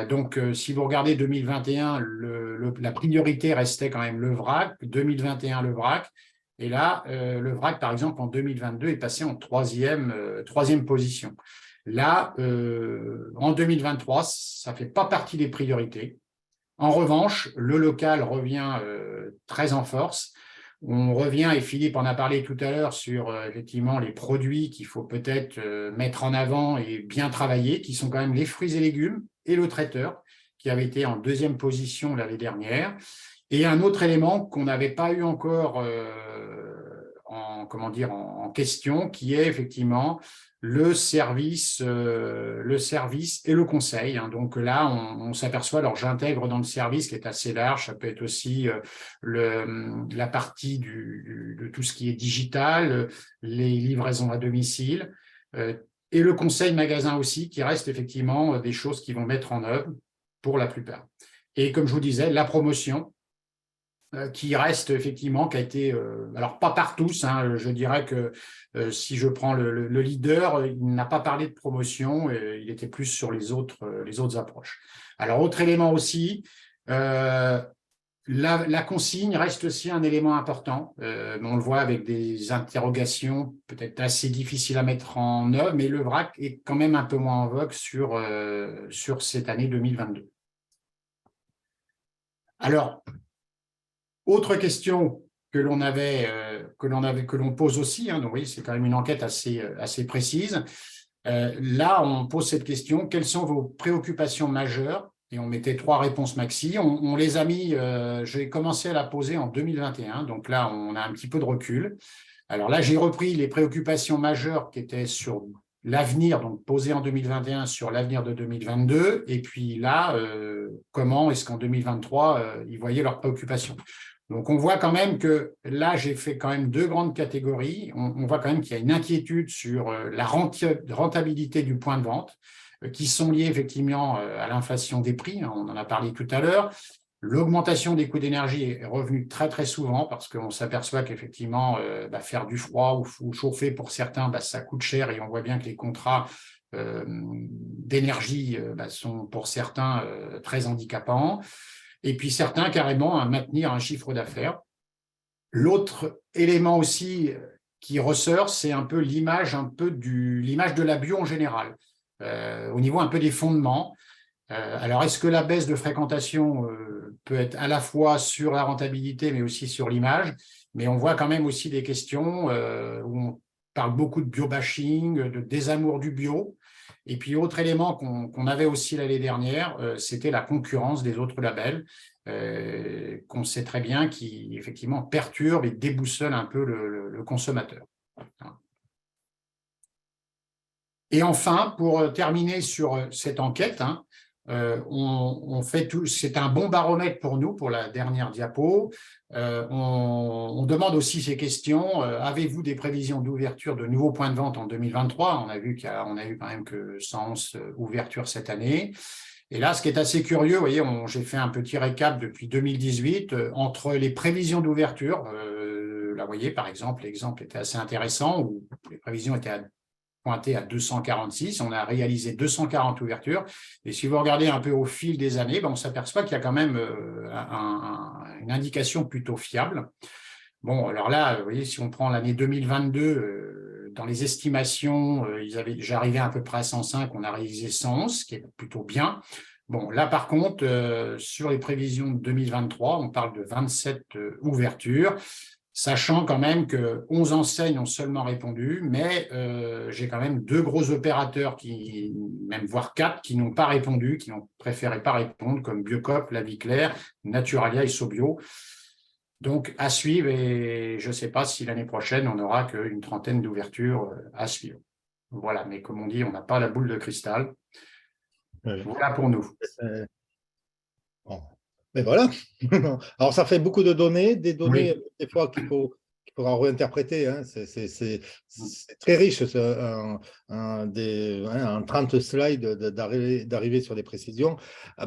Speaker 3: Donc, si vous regardez 2021, la priorité restait quand même le vrac, 2021 le vrac, et là, le vrac, par exemple, en 2022 est passé en troisième position. Là, en 2023, ça ne fait pas partie des priorités. En revanche, le local revient très en force. On revient, et Philippe en a parlé tout à l'heure, sur effectivement les produits qu'il faut peut-être mettre en avant et bien travailler, qui sont quand même les fruits et légumes et le traiteur, qui avait été en 2e position l'année dernière. Et un autre élément qu'on n'avait pas eu encore en question, qui est effectivement le service et le conseil. Donc là, on s'aperçoit, alors j'intègre dans le service qui est assez large, ça peut être aussi la partie de tout ce qui est digital, les livraisons à domicile, et le conseil magasin aussi, qui reste effectivement des choses qui vont mettre en œuvre pour la plupart. Et comme je vous disais, la promotion, qui reste effectivement, qui a été, alors pas par tous, hein, je dirais que si je prends le leader, il n'a pas parlé de promotion, il était plus sur les autres approches. Alors, autre élément aussi, la consigne reste aussi un élément important. On le voit avec des interrogations peut-être assez difficiles à mettre en œuvre, mais le vrac est quand même un peu moins en vogue sur cette année 2022. Alors, autre question que l'on pose aussi, hein, donc oui, c'est quand même une enquête assez précise. Là, on pose cette question: quelles sont vos préoccupations majeures? Et on mettait 3 réponses maxi. On les a mis, j'ai commencé à la poser en 2021, donc là, on a un petit peu de recul. Alors là, j'ai repris les préoccupations majeures qui étaient sur l'avenir, donc posées en 2021 sur l'avenir de 2022. Et puis là, comment est-ce qu'en 2023, ils voyaient leurs préoccupations? Donc, on voit quand même que là, j'ai fait quand même 2 grandes catégories. On voit quand même qu'il y a une inquiétude sur la rentabilité du point de vente, qui sont liées effectivement à l'inflation des prix. On en a parlé tout à l'heure. L'augmentation des coûts d'énergie est revenue très, très souvent parce qu'on s'aperçoit qu'effectivement, faire du froid ou chauffer pour certains, ça coûte cher, et on voit bien que les contrats d'énergie sont pour certains très handicapants. Et puis certains carrément à maintenir un chiffre d'affaires. L'autre élément aussi qui ressort, c'est un peu l'image de la bio en général, au niveau un peu des fondements. Alors, est-ce que la baisse de fréquentation peut être à la fois sur la rentabilité, mais aussi sur l'image? Mais on voit quand même aussi des questions où on parle beaucoup de bio-bashing, de désamour du bio. Et puis, autre élément qu'on avait aussi l'année dernière, c'était la concurrence des autres labels, qu'on sait très bien qui, effectivement, perturbe et déboussole un peu le consommateur. Et enfin, pour terminer sur cette enquête, on fait tout, c'est un bon baromètre pour nous, pour la dernière diapo. On demande aussi ces questions. Avez-vous des prévisions d'ouverture de nouveaux points de vente en 2023? On a vu qu'on a eu quand même que 111 ouvertures cette année. Et là, ce qui est assez curieux, vous voyez, j'ai fait un petit récap depuis 2018 entre les prévisions d'ouverture. Là, vous voyez, par exemple, l'exemple était assez intéressant où les prévisions étaient pointées à 246. On a réalisé 240 ouvertures. Et si vous regardez un peu au fil des années, on s'aperçoit qu'il y a quand même une indication plutôt fiable. Bon, alors là, vous voyez, si on prend l'année 2022, dans les estimations, j'arrivais à peu près à 105, on a réalisé 111, ce qui est plutôt bien. Bon, là, par contre, sur les prévisions de 2023, on parle de 27 ouvertures, sachant quand même que 11 enseignes ont seulement répondu, mais j'ai quand même 2 gros opérateurs, même voire 4, qui n'ont pas répondu, qui n'ont préféré pas répondre, comme Biocop, La Vie Claire, Naturalia et Sobio. Donc, à suivre, et je ne sais pas si l'année prochaine, on n'aura qu'une trentaine d'ouvertures à suivre. Voilà, mais comme on dit, on n'a pas la boule de cristal. Voilà pour nous.
Speaker 2: Bon. Mais voilà. Alors, ça fait beaucoup de données, des données
Speaker 3: Oui.
Speaker 2: des fois qu'il faudra réinterpréter. Hein. C'est très riche, en 30 slides d'arriver sur des précisions.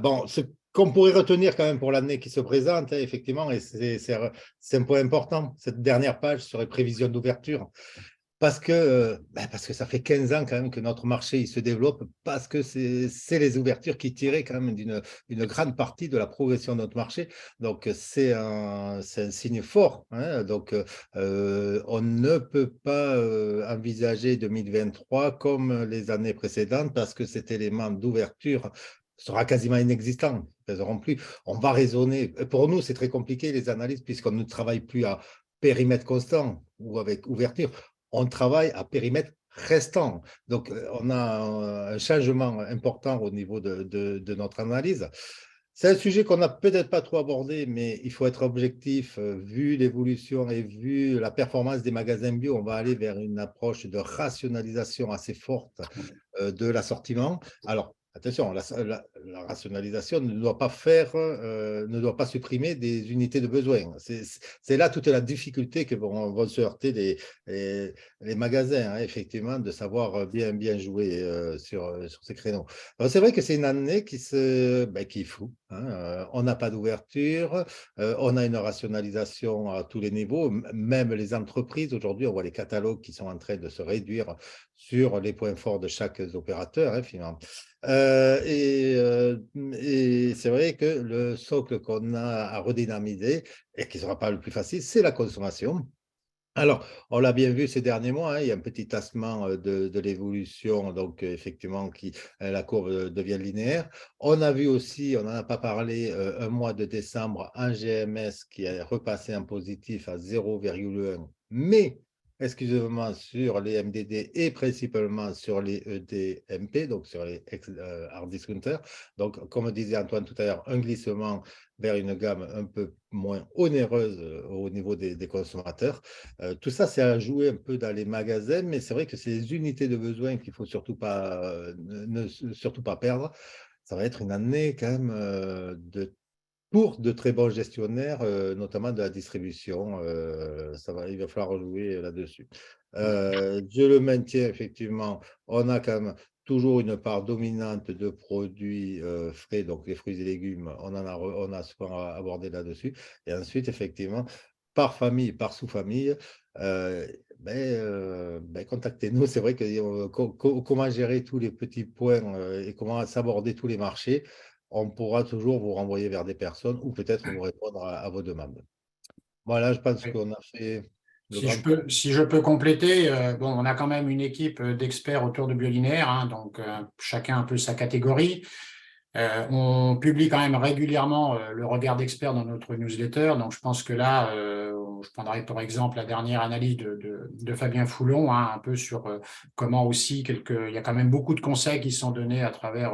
Speaker 2: Bon, ce qu'on pourrait retenir quand même pour l'année qui se présente, hein, effectivement, et c'est un point important, cette dernière page sur les prévisions d'ouverture. Parce que ça fait 15 ans quand même que notre marché il se développe, parce que c'est les ouvertures qui tiraient quand même d'une grande partie de la progression de notre marché. Donc, c'est un signe fort. Hein. Donc, on ne peut pas envisager 2023 comme les années précédentes, parce que cet élément d'ouverture sera quasiment inexistant. Plus. On va raisonner. Pour nous, c'est très compliqué les analyses, puisqu'on ne travaille plus à périmètre constant ou avec ouverture. On travaille à périmètre restant. Donc, on a un changement important au niveau de notre analyse. C'est un sujet qu'on n'a peut-être pas trop abordé, mais il faut être objectif. Vu l'évolution et vu la performance des magasins bio, on va aller vers une approche de rationalisation assez forte de l'assortiment. Alors, attention, la rationalisation ne doit pas supprimer des unités de besoin. C'est là toute la difficulté que vont se heurter les magasins, hein, effectivement, de savoir bien jouer sur ces créneaux. C'est vrai que c'est une année qui est floue. Hein. On n'a pas d'ouverture, on a une rationalisation à tous les niveaux, même les entreprises. Aujourd'hui, on voit les catalogues qui sont en train de se réduire sur les points forts de chaque opérateur, hein, finalement. Et c'est vrai que le socle qu'on a à redynamiser, et qui ne sera pas le plus facile, c'est la consommation. Alors, on l'a bien vu ces derniers mois, hein, il y a un petit tassement de l'évolution, donc effectivement, la courbe devient linéaire. On a vu aussi, on n'en a pas parlé, un mois de décembre, un GMS qui est repassé en positif à 0,1, mais exclusivement sur les MDD et principalement sur les EDMP, donc sur les hard discounters. Donc, comme disait Antoine tout à l'heure, un glissement vers une gamme un peu moins onéreuse au niveau des consommateurs. Tout ça, c'est à jouer un peu dans les magasins, mais c'est vrai que c'est les unités de besoin qu'il ne faut surtout pas perdre. Ça va être une année quand même pour de très bons gestionnaires, notamment de la distribution. Il va falloir jouer là-dessus. Je le maintiens, effectivement. On a quand même toujours une part dominante de produits frais, donc les fruits et légumes. On a souvent abordé là-dessus. Et ensuite, effectivement, par famille, par sous-famille, contactez-nous. C'est vrai que comment gérer tous les petits points et comment s'aborder tous les marchés, on pourra toujours vous renvoyer vers des personnes ou peut-être vous répondre à vos demandes. Voilà, je pense qu'on a fait le grand tour.
Speaker 3: Si je peux compléter, on a quand même une équipe d'experts autour de Biolinéaire, hein, donc chacun un peu sa catégorie. On publie quand même régulièrement le regard d'expert dans notre newsletter. Donc, je pense que là, je prendrai par exemple la dernière analyse de Fabien Foulon, hein, un peu sur comment aussi il y a quand même beaucoup de conseils qui sont donnés à travers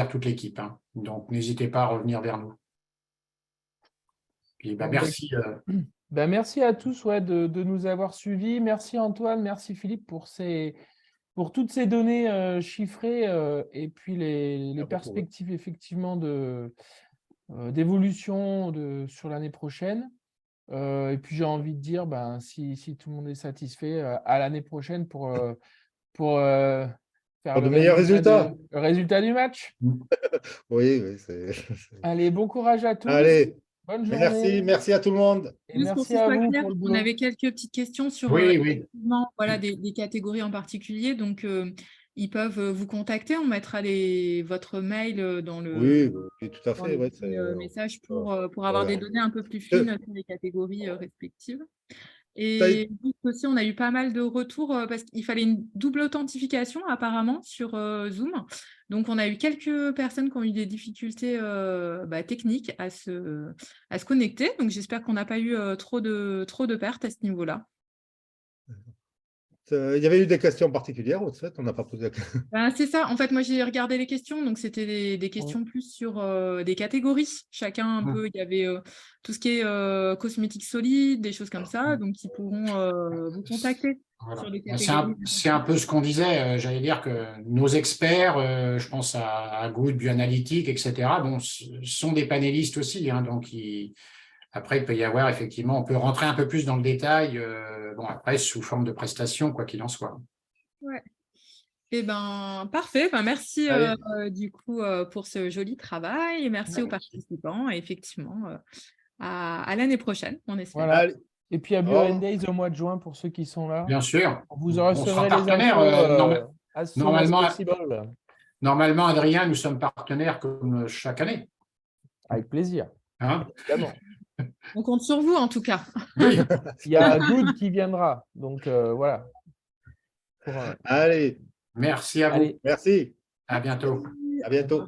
Speaker 3: toute l'équipe. Hein. Donc, n'hésitez pas à revenir vers nous. Puis, merci.
Speaker 1: Merci à tous de nous avoir suivis. Merci Antoine, merci Philippe pour toutes ces données chiffrées et puis les perspectives effectivement d'évolution sur l'année prochaine. Et puis j'ai envie de dire, si tout le monde est satisfait, à l'année prochaine pour faire
Speaker 2: Pour de
Speaker 1: le
Speaker 2: meilleurs résultats.
Speaker 1: le résultat du match.
Speaker 2: Oui, oui.
Speaker 1: Allez, bon courage à tous.
Speaker 2: Allez,
Speaker 1: Bonne journée.
Speaker 2: merci à tout le monde.
Speaker 1: Et
Speaker 4: Juste pour que
Speaker 1: merci
Speaker 4: ce
Speaker 1: à
Speaker 4: soit
Speaker 1: vous
Speaker 4: clair,
Speaker 1: pour le
Speaker 4: on
Speaker 1: boulot.
Speaker 4: avait quelques petites questions sur
Speaker 3: Oui, oui.
Speaker 4: effectivement, voilà, des catégories en particulier. Donc, ils peuvent vous contacter. On mettra votre mail dans
Speaker 2: Oui,
Speaker 4: le,
Speaker 2: oui, tout à
Speaker 4: dans
Speaker 2: fait.
Speaker 4: le
Speaker 2: Ouais,
Speaker 4: petit, message pour avoir
Speaker 2: voilà.
Speaker 4: des données un peu plus fines sur les catégories respectives.
Speaker 2: T'as
Speaker 4: Et juste aussi, on a eu pas mal de retours parce qu'il fallait une double authentification apparemment sur Zoom. Donc, on a eu quelques personnes qui ont eu des difficultés techniques à se connecter. Donc, j'espère qu'on n'a pas eu trop de pertes à ce niveau-là.
Speaker 2: Il y avait eu des questions particulières, au fait, on n'a pas posé la question.
Speaker 4: Ben, c'est ça. En fait, moi, j'ai regardé les questions. Donc, c'était des questions plus sur des catégories. Chacun un peu. Il y avait tout ce qui est cosmétiques solides, des choses comme ça. Donc, ils pourront vous contacter
Speaker 3: Voilà.
Speaker 4: sur les
Speaker 3: C'est
Speaker 4: catégories.
Speaker 3: un peu ce qu'on disait. J'allais dire que nos experts, je pense à Good, Bioanalytique, etc., bon, sont des panélistes aussi. Hein, donc, après, il peut y avoir effectivement, on peut rentrer un peu plus dans le détail, bon, après, sous forme de prestation, quoi qu'il en soit.
Speaker 4: Ouais. Eh ben, parfait. Ben, merci
Speaker 2: Allez.
Speaker 4: du coup pour ce joli travail et merci aux participants. Et effectivement, à l'année prochaine, on espère.
Speaker 1: Voilà.
Speaker 2: Allez.
Speaker 1: Et puis à Bio Days au mois de juin pour ceux qui sont là.
Speaker 3: Bien sûr.
Speaker 1: Vous
Speaker 3: On
Speaker 1: recevrez
Speaker 3: sera
Speaker 1: les
Speaker 3: partenaire.
Speaker 1: infos as soon as
Speaker 3: Normalement,
Speaker 1: possible.
Speaker 3: Normalement, Adrien, nous sommes partenaires comme chaque année.
Speaker 1: Avec plaisir.
Speaker 3: Hein,
Speaker 1: évidemment.
Speaker 4: On compte sur vous en tout cas.
Speaker 3: oui.
Speaker 1: Il y a Good qui viendra. Donc voilà.
Speaker 2: Allez,
Speaker 3: Merci à vous.
Speaker 1: Allez.
Speaker 2: merci.
Speaker 3: À bientôt.
Speaker 2: À bientôt.